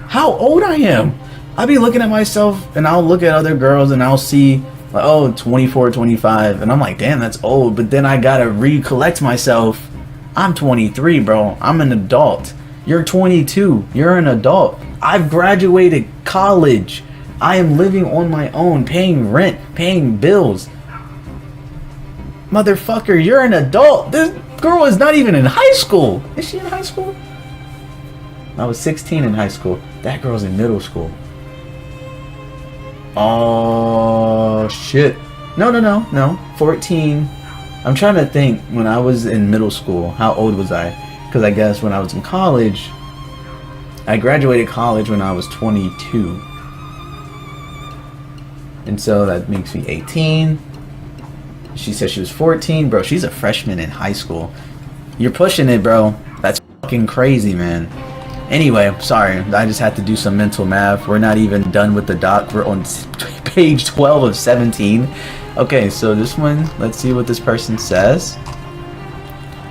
how old I am. I'll be looking at myself and I'll look at other girls and I'll see, like, oh, 24, 25. And I'm like, damn, that's old. But then I gotta recollect myself. I'm 23, bro. I'm an adult. You're 22. You're an adult. I've graduated college. I am living on my own, paying rent, paying bills. Motherfucker, you're an adult. This girl is not even in high school. Is she in high school? I was 16 in high school. That girl's in middle school. Oh, shit. No. 14. I'm trying to think, when I was in middle school, how old was I? Because I guess when I was in college, I graduated college when I was 22. And so that makes me 18. She said she was 14. Bro, she's a freshman in high school. You're pushing it, bro. That's fucking crazy, man. Anyway, sorry. I just had to do some mental math. We're not even done with the doc. We're on page 12 of 17. Okay, so this one, let's see what this person says.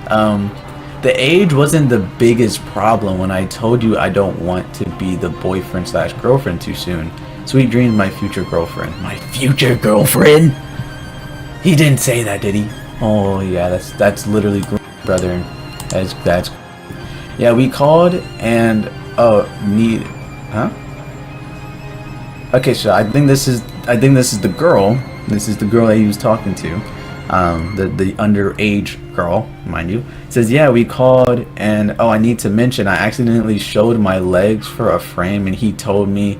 The age wasn't the biggest problem when I told you I don't want to be the boyfriend slash girlfriend too soon. Sweet dreams, my future girlfriend. My future girlfriend? He didn't say that, did he? Oh yeah, that's literally brother. That's yeah, we called and okay, so I think this is the girl. This is the girl that he was talking to. The underage girl, mind you. It says, yeah, we called and I need to mention I accidentally showed my legs for a frame and he told me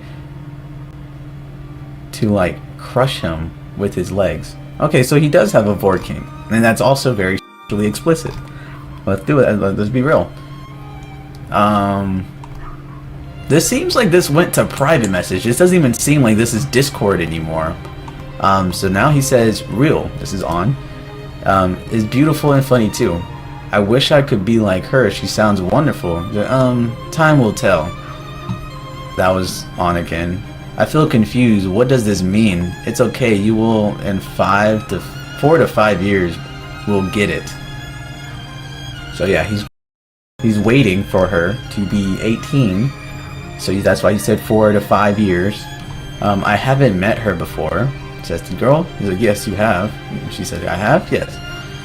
to like crush him with his legs. Okay, so he does have a vore kink, and that's also very sexually explicit. Let's do it. Let's be real. This seems like this went to private message. This doesn't even seem like this is Discord anymore. So now he says, real, this is on, is beautiful and funny too. I wish I could be like her. She sounds wonderful. Time will tell. That was on again. I feel confused. What does this mean? It's okay. You will in 4 to 5 years will get it. So yeah, he's waiting for her to be 18. So that's why he said 4 to 5 years. I haven't met her before, says the girl. He's like, yes, you have. She said, I have? Yes.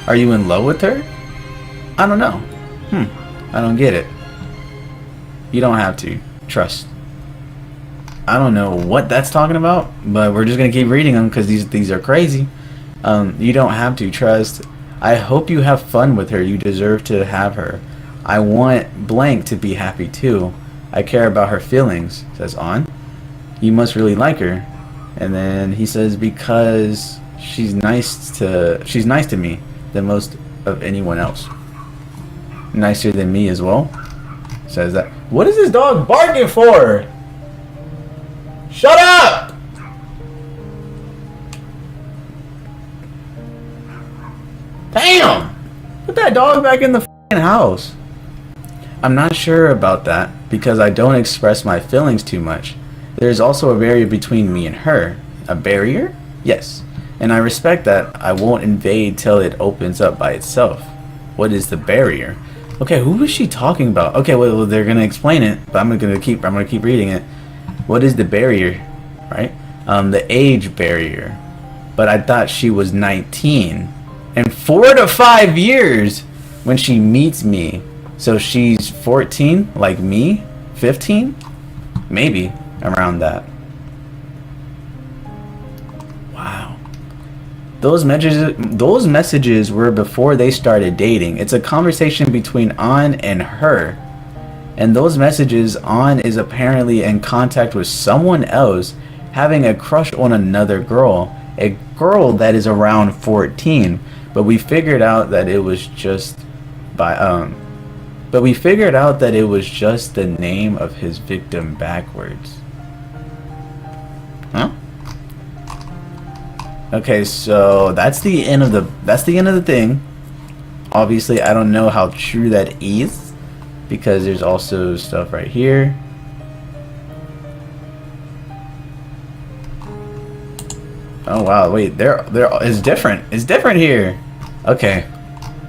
Are you in love with her? I don't know. I don't get it. You don't have to. Trust. I don't know what that's talking about, but we're just gonna keep reading them because these are crazy. You don't have to. Trust. I hope you have fun with her. You deserve to have her. I want blank to be happy too. I care about her feelings, says on. You must really like her. And then he says, because she's nice to me than most of anyone else. Nicer than me as well, says that. What is this dog barking for? Shut up! Damn! Put that dog back in the f***ing house. I'm not sure about that because I don't express my feelings too much. There's also a barrier between me and her. A barrier? Yes. And I respect that. I won't invade till it opens up by itself. What is the barrier? Okay, who was she talking about? Okay, well they're gonna explain it, but I'm gonna keep reading it. What is the barrier? Right? The age barrier. But I thought she was 19. And 4 to 5 years when she meets me. So she's 14, like me? 15? Maybe around that. Wow. Those messages were before they started dating. It's a conversation between An and her. And those messages, An is apparently in contact with someone else, having a crush on another girl. A girl that is around 14. But we figured out that it was just the name of his victim backwards. Huh? Okay, so that's the end of the thing. Obviously, I don't know how true that is because there's also stuff right here. Oh wow, wait, there is different. It's different here. Okay.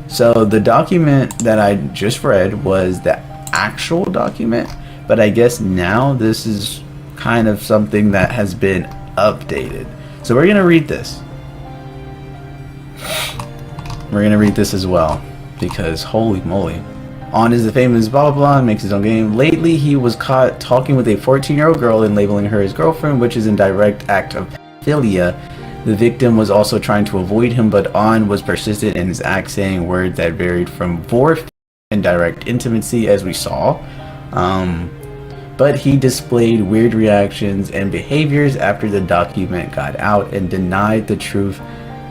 So the document that I just read was the actual document, but I guess now this is kind of something that has been updated. So we're gonna read this. We're gonna read this as well because holy moly. An is the famous blah blah blah and makes his own game. Lately he was caught talking with a 14-year-old girl and labeling her his girlfriend, which is a direct act of pedophilia. The victim was also trying to avoid him, but An was persistent in his act, saying words that varied from vor and direct intimacy, as we saw. But he displayed weird reactions and behaviors after the document got out and denied the truth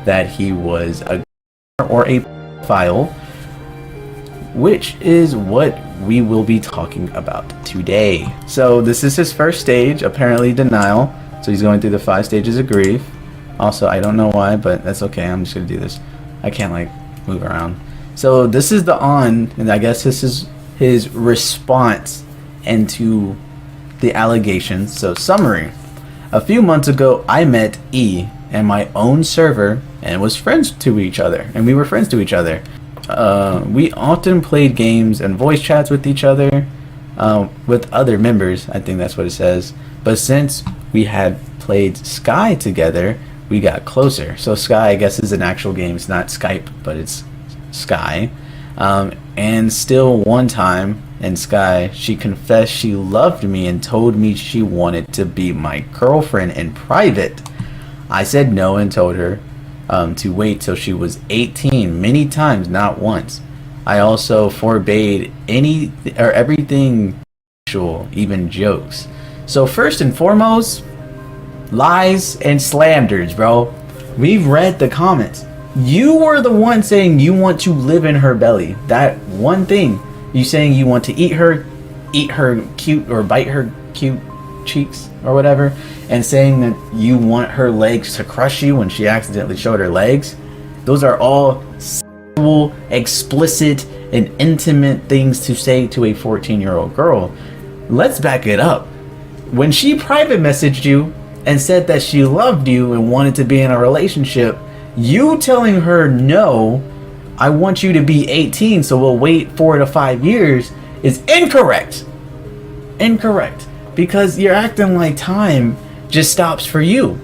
that he was a or a pedophile, which is what we will be talking about today. So this is his first stage, apparently denial. So he's going through the 5 stages of grief. Also, I don't know why, but that's okay. I'm just gonna do this. I can't like move around. So this is the An, and I guess this is his response into the allegations. So summary. A few months ago, I met E in my own server and was friends to each other. And we were friends to each other. We often played games and voice chats with each other, with other members. I think that's what it says. But since we had played Sky together, we got closer. So Sky, I guess, is an actual game. It's not Skype, but it's Sky. And still one time in Sky, she confessed she loved me and told me she wanted to be my girlfriend in private. I said no and told her to wait till she was 18 many times, not once. I also forbade everything sexual, even jokes. So first and foremost, lies and slanders, bro. We've read the comments. You were the one saying you want to live in her belly. That one thing. You saying you want to eat her cute or bite her cute cheeks or whatever, and saying that you want her legs to crush you when she accidentally showed her legs. Those are all sexual, explicit, and intimate things to say to a 14-year-old girl. Let's back it up. When she private messaged you and said that she loved you and wanted to be in a relationship, you telling her no, I want you to be 18, so we'll wait 4 to 5 years, is incorrect. Incorrect. Because you're acting like time just stops for you.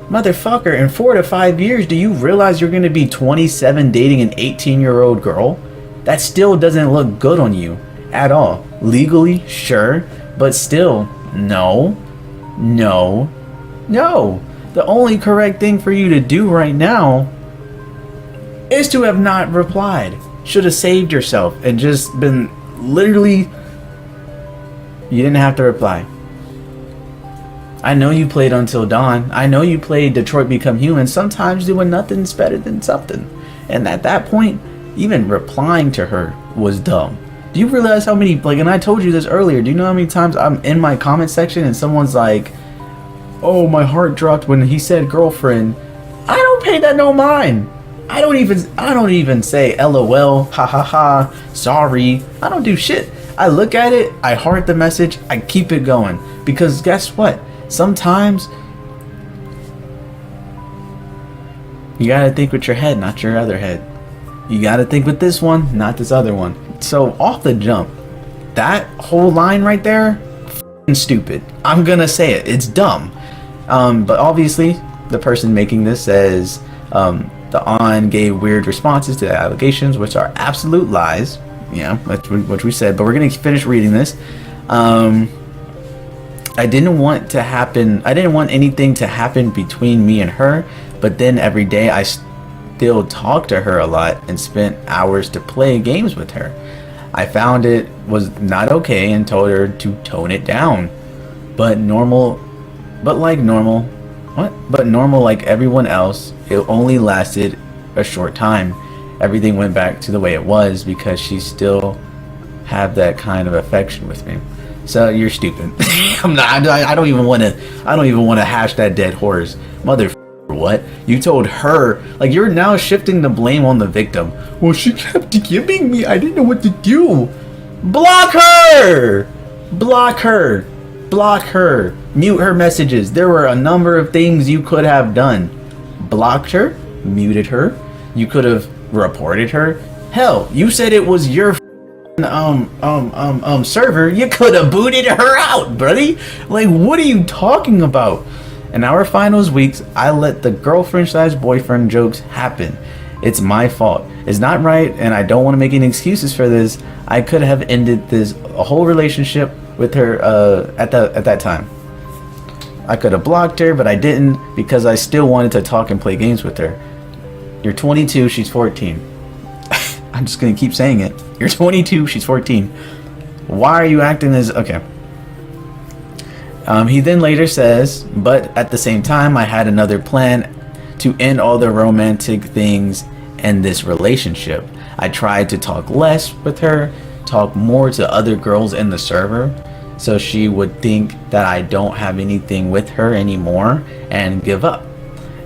Motherfucker, in 4 to 5 years, do you realize you're going to be 27 dating an 18-year-old girl? That still doesn't look good on you at all. Legally, sure, but still, no. The only correct thing for you to do right now is to have not replied. Should have saved yourself and just been literally... You didn't have to reply. I know you played Until Dawn. I know you played Detroit Become Human. Sometimes doing nothing's better than something. And at that point, even replying to her was dumb. Do you realize how many, and I told you this earlier, do you know how many times I'm in my comment section and someone's like, oh, my heart dropped when he said girlfriend. I don't pay that no mind. I don't even say LOL, ha ha ha, sorry. I don't do shit. I look at it, I heart the message, I keep it going. Because guess what? Sometimes you gotta think with your head, not your other head. You gotta think with this one, not this other one. So off the jump, that whole line right there, f***ing stupid. I'm gonna say it. It's dumb. But obviously, the person making this says the on gave weird responses to the allegations, which are absolute lies. Yeah, which we said. But we're gonna finish reading this. I didn't want to happen. I didn't want anything to happen between me and her. But then every day I still talked to her a lot and spent hours to play games with her. I found it was not okay and told her to tone it down. But normal like everyone else, it only lasted a short time. Everything went back to the way it was because she still have that kind of affection with me. So you're stupid. I don't even want to hash that dead horse. What? You told her, like, you're now shifting the blame on the victim. Well, she kept giving me, I didn't know what to do. Block her! Block her! Block her! Mute her messages. There were a number of things you could have done. Blocked her, muted her, you could have reported her. Hell, you said it was your server. You could have booted her out, buddy. Like, what are you talking about? In our finals weeks, I let the girlfriend/boyfriend jokes happen. It's my fault. It's not right, and I don't want to make any excuses for this. I could have ended a whole relationship with her at that time. I could have blocked her, but I didn't because I still wanted to talk and play games with her. You're 22, she's 14. I'm just gonna keep saying it. You're 22, she's 14. Why are you acting as... Okay. He then later says, but at the same time, I had another plan to end all the romantic things in this relationship. I tried to talk less with her, talk more to other girls in the server, so she would think that I don't have anything with her anymore and give up.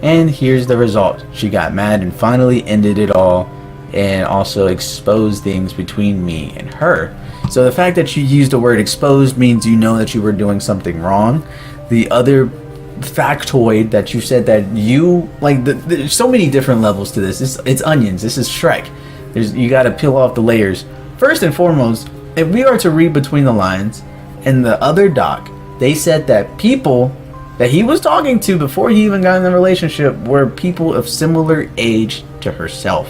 And here's the result. She got mad and finally ended it all and also exposed things between me and her. So the fact that you used the word exposed means you know that you were doing something wrong. The other factoid that you said that you like, there's so many different levels to this. It's onions. This is Shrek. You got to peel off the layers. First and foremost, if we are to read between the lines, in the other doc, they said that people that he was talking to before he even got in the relationship were people of similar age to herself.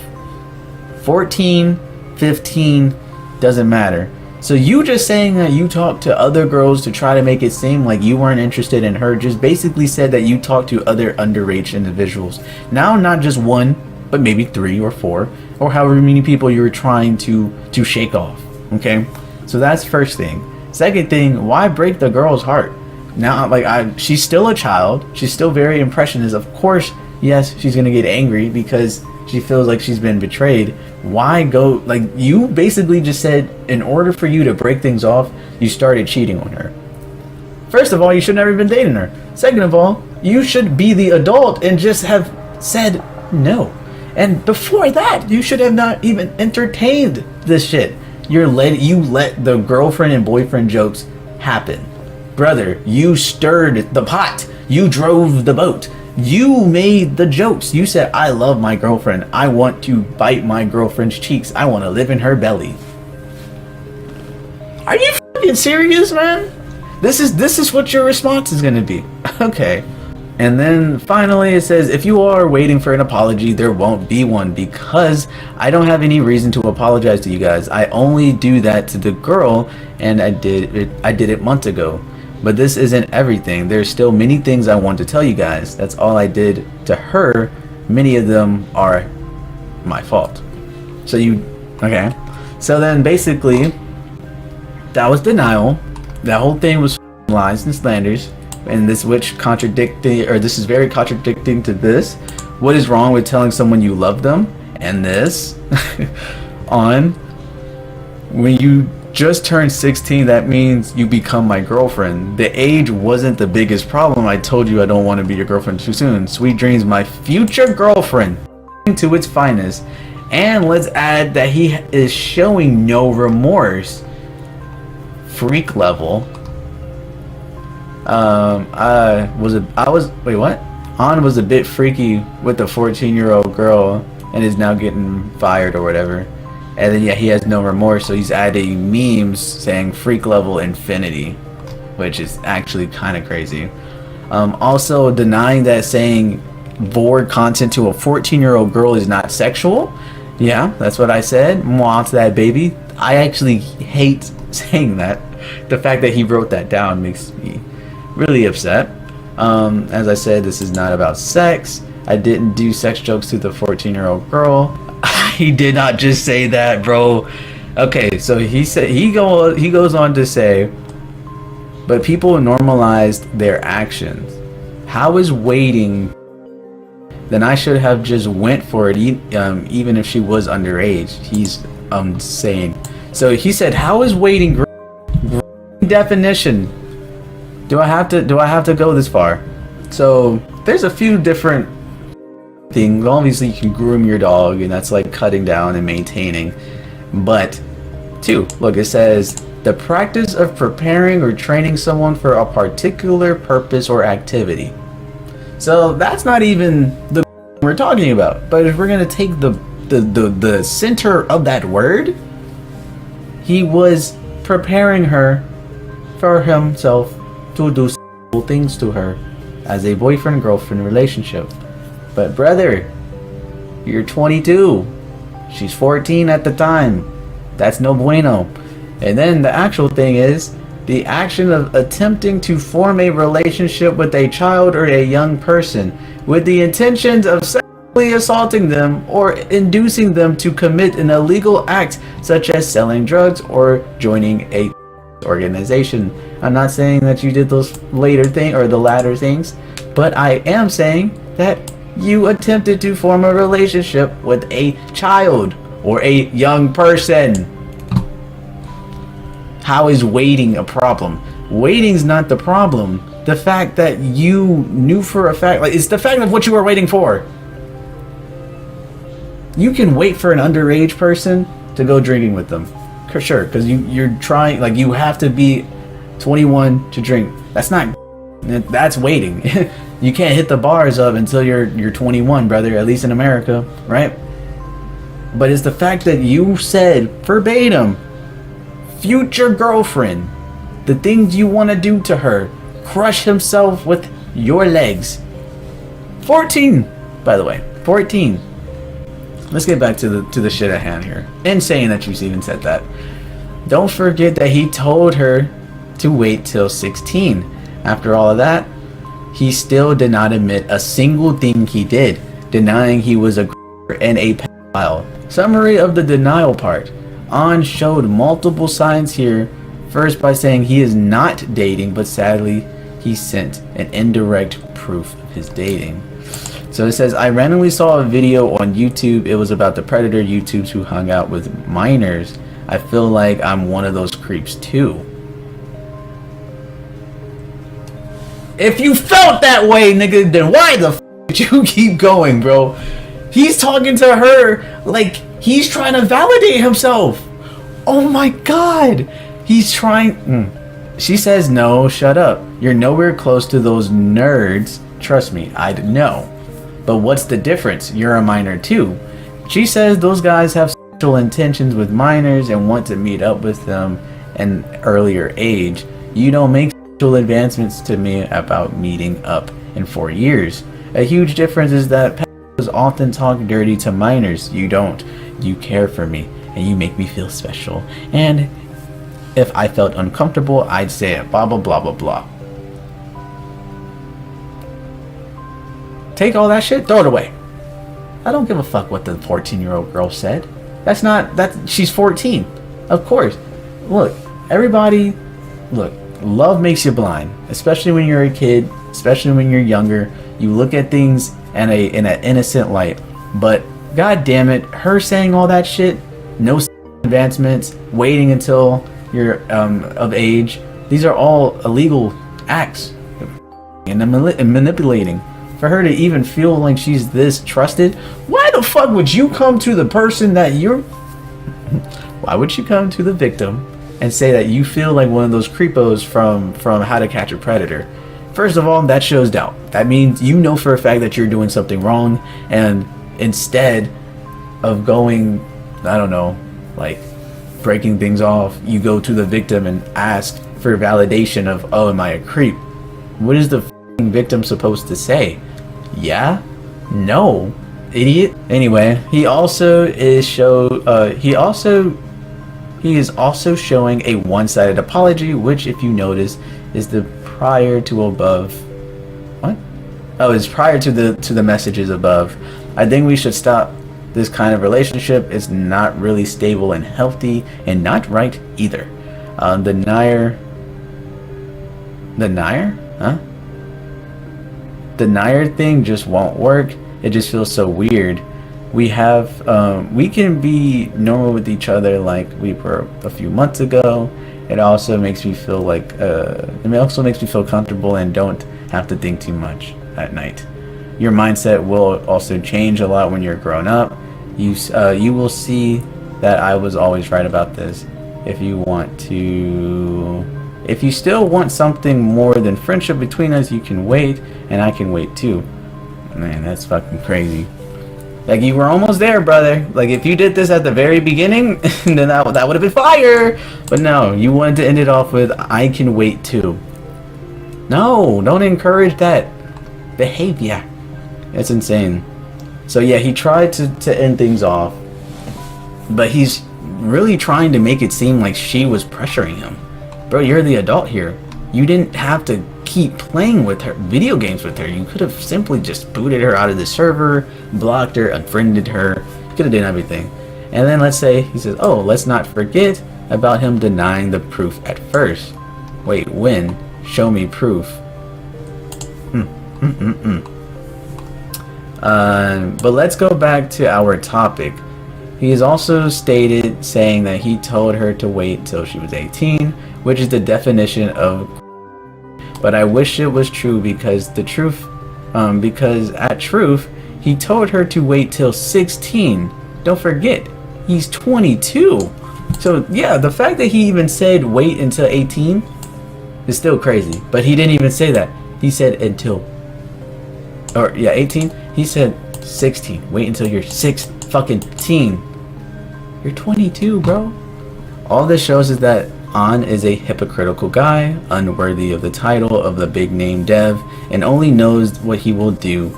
14, 15, doesn't matter. So you just saying that you talked to other girls to try to make it seem like you weren't interested in her just basically said that you talked to other underage individuals. Now not just one, but maybe 3 or 4, or however many people you were trying to shake off. Okay? So that's first thing. Second thing, why break the girl's heart? Now, like, she's still a child. She's still very impressionist. Of course, yes, she's gonna get angry because she feels like she's been betrayed. Why go, like, you basically just said in order for you to break things off, you started cheating on her. First of all, you should never have been dating her. Second of all, you should be the adult and just have said no. And before that, you should have not even entertained this shit. You let the girlfriend and boyfriend jokes happen. Brother, you stirred the pot. You drove the boat. You made the jokes. You said, I love my girlfriend. I want to bite my girlfriend's cheeks. I want to live in her belly. Are you fucking serious, man? This is what your response is going to be. Okay. And then finally it says, if you are waiting for an apology, there won't be one because I don't have any reason to apologize to you guys. I only do that to the girl and I did it months ago. But this isn't everything. There's still many things I want to tell you guys. That's all I did to her. Many of them are my fault. So okay. So then basically, that was denial. That whole thing was lies and slanders. And this is very contradicting to this. What is wrong with telling someone you love them? And this, when you just turned 16, that means you become my girlfriend. The age wasn't the biggest problem. I told you I don't want to be your girlfriend too soon. Sweet dreams, my future girlfriend. to its finest. And let's add that he is showing no remorse. Freak level. Wait, what? On was a bit freaky with the 14-year-old girl and is now getting fired or whatever. And then yeah, he has no remorse, so he's adding memes saying freak level infinity, which is actually kind of crazy. Also denying that saying Vore content to a 14-year-old girl is not sexual. Yeah, that's what I said. Mwah to that baby. I actually hate saying that. The fact that he wrote that down makes me really upset. As I said, this is not about sex. I didn't do sex jokes to the 14-year-old girl. He did not just say that, bro. Okay, so he goes on to say, but people normalized their actions. How is waiting? Then I should have just went for it, even if she was underage. He's saying. So he said, how is waiting? Definition. Do I have to go this far? So there's a few different things. Obviously you can groom your dog, and that's like cutting down and maintaining. But look, it says the practice of preparing or training someone for a particular purpose or activity. So that's not even the we're talking about. But if we're gonna take the center of that word, he was preparing her for himself to do things to her as a boyfriend-girlfriend relationship. But brother, you're 22. She's 14 at the time. That's no bueno. And then the actual thing is the action of attempting to form a relationship with a child or a young person with the intentions of sexually assaulting them or inducing them to commit an illegal act such as selling drugs or joining a organization. I'm not saying that you did those the latter things, but I am saying that you attempted to form a relationship with a child or a young person. How is waiting a problem? Waiting's not the problem. The fact that you knew for a fact, like, it's the fact of what you were waiting for. You can wait for an underage person to go drinking with them. For sure, because you're trying, like, you have to be 21 to drink. That's waiting. You can't hit the bars up until you're 21, brother, at least in America, right? But it's the fact that you said verbatim, future girlfriend, the things you want to do to her, crush himself with your legs. 14, by the way, 14. Let's get back to the shit at hand here. Insane that you even said that. Don't forget that he told her to wait till 16. After all of that, he still did not admit a single thing he did, denying he was a and a pedophile. Summary of the denial part. On showed multiple signs here. First by saying he is not dating, but sadly he sent an indirect proof of his dating. So it says, I randomly saw a video on YouTube. It was about the predator YouTubers who hung out with minors. I feel like I'm one of those creeps too. If you felt that way, nigga, then why the f did you keep going, bro? He's talking to her like he's trying to validate himself. Oh my god. He's trying. She says, no, shut up. You're nowhere close to those nerds. Trust me, I'd know. But what's the difference? You're a minor too. She says those guys have sexual intentions with minors and want to meet up with them an earlier age. You don't make sexual advancements to me about meeting up in 4 years. A huge difference is that pedophiles often talk dirty to minors. You don't. You care for me and you make me feel special. And if I felt uncomfortable, I'd say it. Blah, blah, blah, blah, blah. Take all that shit, throw it away. I don't give a fuck what the 14-year-old girl said. She's 14. Of course. Look, everybody, love makes you blind. Especially when you're a kid, especially when you're younger. You look at things in an innocent light. But, god damn it, her saying all that shit, no advancements, waiting until you're of age. These are all illegal acts. And manipulating. For her to even feel like she's this trusted, why the fuck would you come to the person that you're... Why would you come to the victim and say that you feel like one of those creepos from How to Catch a Predator? First of all, that shows doubt. That means you know for a fact that you're doing something wrong, and instead of going, I don't know, like breaking things off, you go to the victim and ask for validation of, oh, am I a creep? What is the victim supposed to say? Yeah? No? Idiot? Anyway, he is also showing a one-sided apology, which, if you notice, is the prior to above. What? Oh, it's prior to the messages above. I think we should stop this kind of relationship. It's not really stable and healthy, and not right either. The Nair thing just won't work. It just feels so weird. We can be normal with each other like we were a few months ago. It also makes me feel like comfortable and don't have to think too much at night. Your mindset will also change a lot when you're grown up. You will see that I was always right about this. If you still want something more than friendship between us, you can wait, and I can wait too. Man, that's fucking crazy. Like, you were almost there, brother. Like, if you did this at the very beginning, then that would have been fire. But no, you wanted to end it off with, I can wait too. No, don't encourage that behavior. It's insane. So yeah, he tried to end things off, but he's really trying to make it seem like she was pressuring him. Bro, you're the adult here. You didn't have to keep playing with her video games with her. You could have simply just booted her out of the server, blocked her, unfriended her. You could have done everything. And then let's say he says, oh, let's not forget about him denying the proof at first. Wait, when? Show me proof. But let's go back to our topic. He is also stated saying that he told her to wait till she was 18, which is the definition of. But I wish it was true because at truth, he told her to wait till 16. Don't forget, he's 22. So yeah, the fact that he even said wait until 18 is still crazy. But he didn't even say that. He said 18. He said 16. Wait until you're 16. You're 22, bro. All this shows is that An is a hypocritical guy, unworthy of the title of the big name dev, and only knows what he will do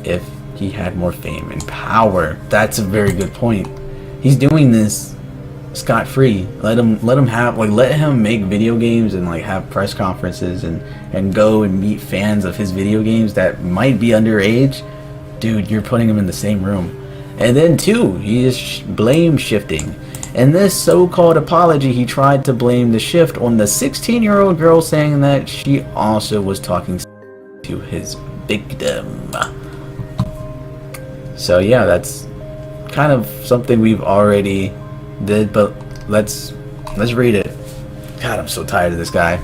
if he had more fame and power. That's a very good point. He's doing this scot-free. Let him make video games and like have press conferences and go and meet fans of his video games that might be underage. Dude, you're putting him in the same room. And then too, he is blame shifting. In this so-called apology, he tried to blame the shift on the 16-year-old girl, saying that she also was talking to his victim. So yeah, that's kind of something we've already did, but let's read it. God, I'm so tired of this guy.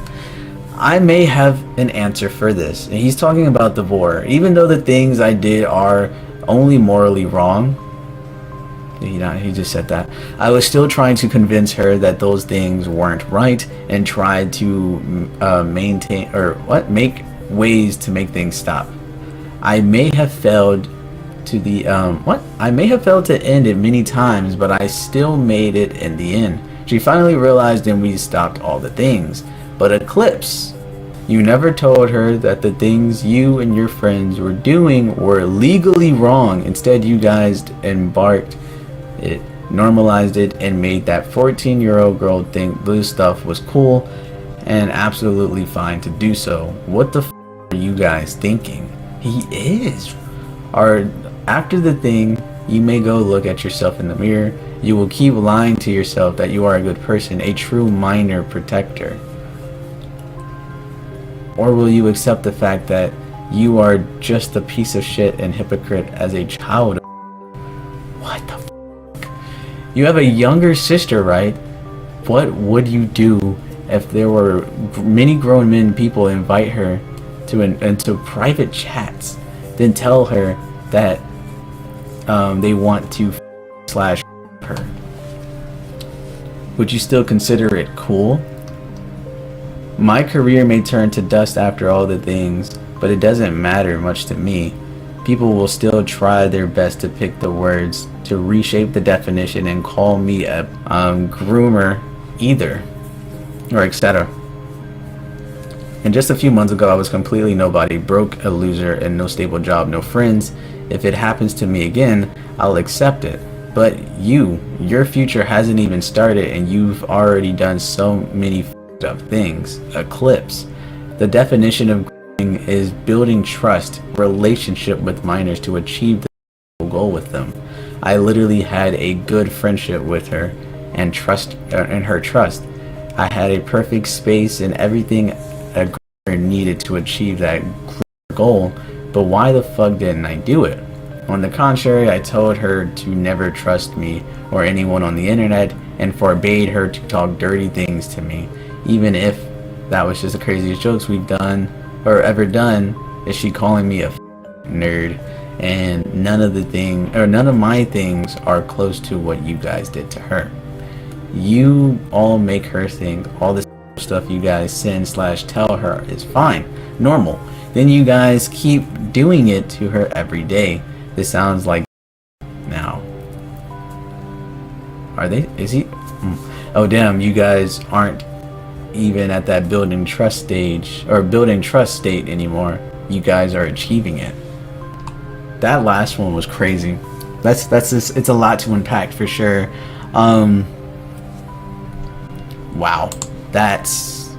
I may have an answer for this. And he's talking about Devore. Even though the things I did are only morally wrong, he just said that, I was still trying to convince her that those things weren't right and tried to make ways to make things stop. I may have failed to end it many times, but I still made it in the end. She finally realized and we stopped all the things. But Eclipse, you never told her that the things you and your friends were doing were legally wrong. Instead, you guys embarked it, normalized it, and made that 14-year-old girl think blue stuff was cool and absolutely fine to do so. What the are you guys thinking? He is. Or after the thing, you may go look at yourself in the mirror. You will keep lying to yourself that you are a good person, a true minor protector. Or will you accept the fact that you are just a piece of shit and hypocrite as a child? What the f***? You have a younger sister, right? What would you do if there were many grown men people invite her to into private chats, then tell her that they want to slash her. Would you still consider it cool? My career may turn to dust after all the things, but it doesn't matter much to me. People will still try their best to pick the words, to reshape the definition and call me a groomer either, or etc. And just a few months ago, I was completely nobody, broke, a loser, and no stable job, no friends. If it happens to me again, I'll accept it. But your future hasn't even started, and you've already done so many f***ed up things. Eclipse. The definition of grooming is building trust, relationship with minors to achieve the goal with them. I literally had a good friendship with her, and trust in her trust. I had a perfect space and everything a groomer needed to achieve that goal, but why the fuck didn't I do it? On the contrary, I told her to never trust me or anyone on the internet and forbade her to talk dirty things to me, even if that was just the craziest jokes we've done or ever done. Is she calling me a nerd? And none of my things are close to what you guys did to her. You all make her think all this stuff you guys send / tell her is fine, normal. Then you guys keep doing it to her every day. This sounds like now. Are they? Is he? Oh damn! You guys aren't even at that building trust stage or building trust state anymore. You guys are achieving it. That last one was crazy. That's just, it's a lot to unpack for sure. Wow, that's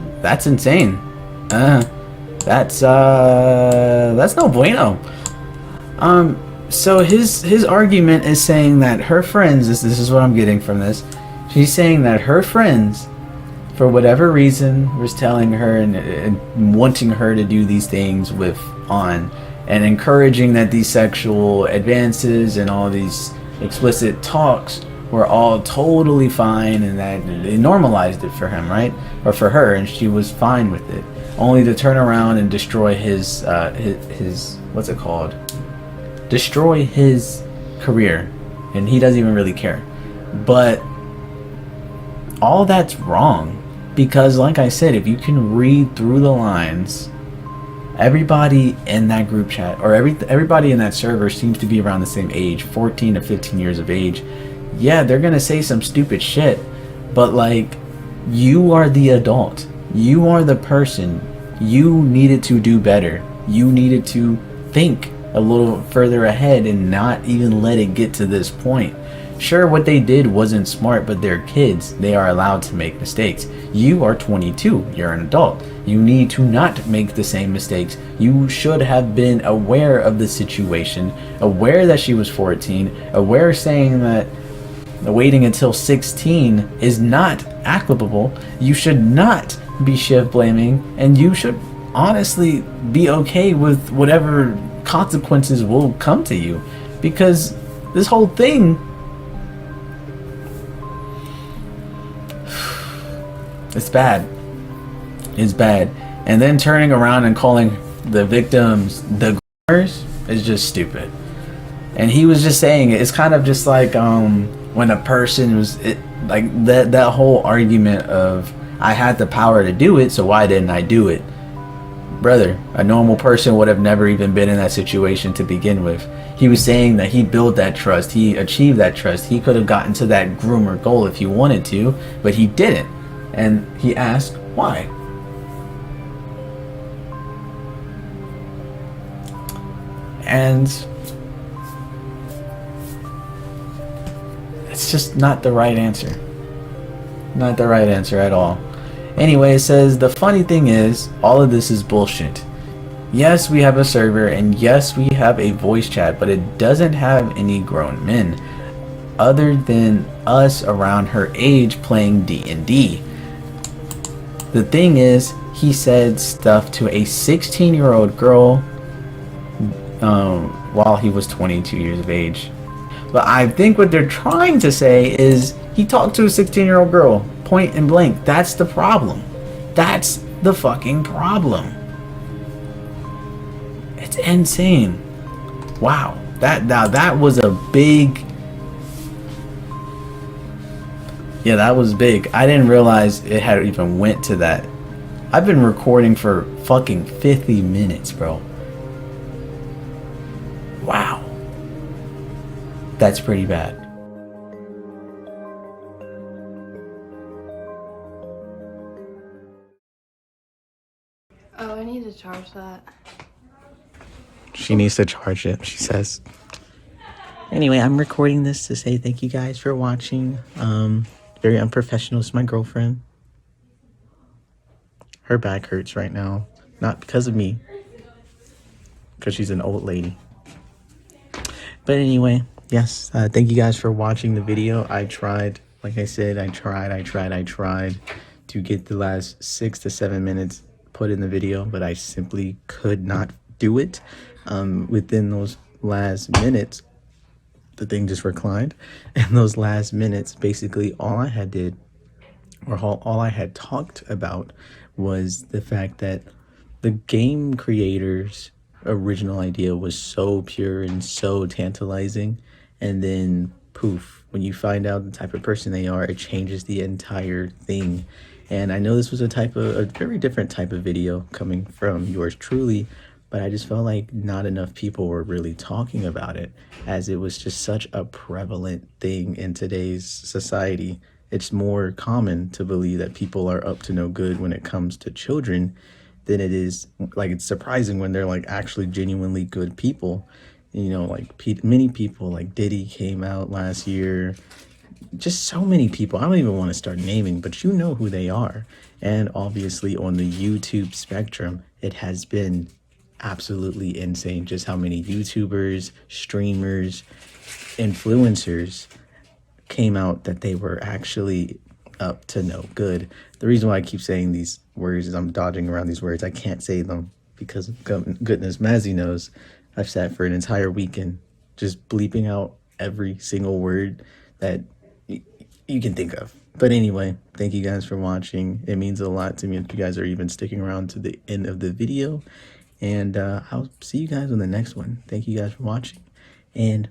insane. That's no bueno. So his argument is saying that her friends, this is what I'm getting from this. She's saying that her friends, for whatever reason, was telling her and wanting her to do these things with on, and encouraging that these sexual advances and all these explicit talks were all totally fine, and that they normalized it for him, right? Or for her, and she was fine with it. Only to turn around and destroy his what's it called? Destroy his career, and he doesn't even really care. But all that's wrong, because like I said, if you can read through the lines, everybody in that group chat or everybody in that server seems to be around the same age, 14 to 15 years of age. Yeah, they're gonna say some stupid shit, but like, you are the adult, you are the person, you needed to do better, you needed to think a little further ahead and not even let it get to this point. Sure, what they did wasn't smart, but they're kids. They are allowed to make mistakes. You are 22. You're an adult. You need to not make the same mistakes. You should have been aware of the situation, aware that she was 14, aware saying that waiting until 16 is not applicable. You should not be shift blaming, and you should honestly be okay with whatever consequences will come to you, because this whole thing, it's bad. It's bad. And then turning around and calling the victims the groomers is just stupid. And he was just saying it's kind of just like when a person was like that whole argument of, I had the power to do it, so why didn't I do it? Brother, a normal person would have never even been in that situation to begin with. He was saying that he built that trust, he achieved that trust, he could have gotten to that groomer goal if he wanted to, but he didn't. And he asked why. And it's just not the right answer. Not the right answer at all. Anyway, it says, the funny thing is, all of this is bullshit. Yes, we have a server, and yes, we have a voice chat, but it doesn't have any grown men other than us around her age playing D&D. The thing is, he said stuff to a 16-year-old girl while he was 22 years of age. But I think what they're trying to say is he talked to a 16-year-old girl, point and blank. That's the problem. That's the fucking problem. It's insane. Wow. That was a big. Yeah, that was big. I didn't realize it had even went to that. I've been recording for fucking 50 minutes, bro. Wow. That's pretty bad. Oh, I need to charge that. She needs to charge it, she says. Anyway, I'm recording this to say thank you guys for watching. Very unprofessional. It's my girlfriend. Her back hurts right now. Not because of me. Because she's an old lady. But anyway, yes. Thank you guys for watching the video. I tried, like I said, I tried to get the last 6 to 7 minutes put in the video, but I simply could not do it. Within those last minutes, the thing just reclined. And those last minutes, basically all I had did, or all I had talked about, was the fact that the game creators' original idea was so pure and so tantalizing, and then poof, when you find out the type of person they are, it changes the entire thing. And I know this was a very different type of video coming from yours truly, but I just felt like not enough people were really talking about it, as it was just such a prevalent thing in today's society. It's more common to believe that people are up to no good when it comes to children than it is, like, it's surprising when they're like actually genuinely good people. You know, like many people, like Diddy came out last year. Just so many people. I don't even want to start naming, but you know who they are. And obviously on the YouTube spectrum, it has been absolutely insane just how many YouTubers, streamers, influencers came out that they were actually up to no good. The reason why I keep saying these words is I'm dodging around these words. I can't say them because, goodness, Mazzy knows I've sat for an entire weekend just bleeping out every single word that you can think of. But anyway, thank you guys for watching. It means a lot to me that you guys are even sticking around to the end of the video. And I'll see you guys on the next one. Thank you guys for watching, and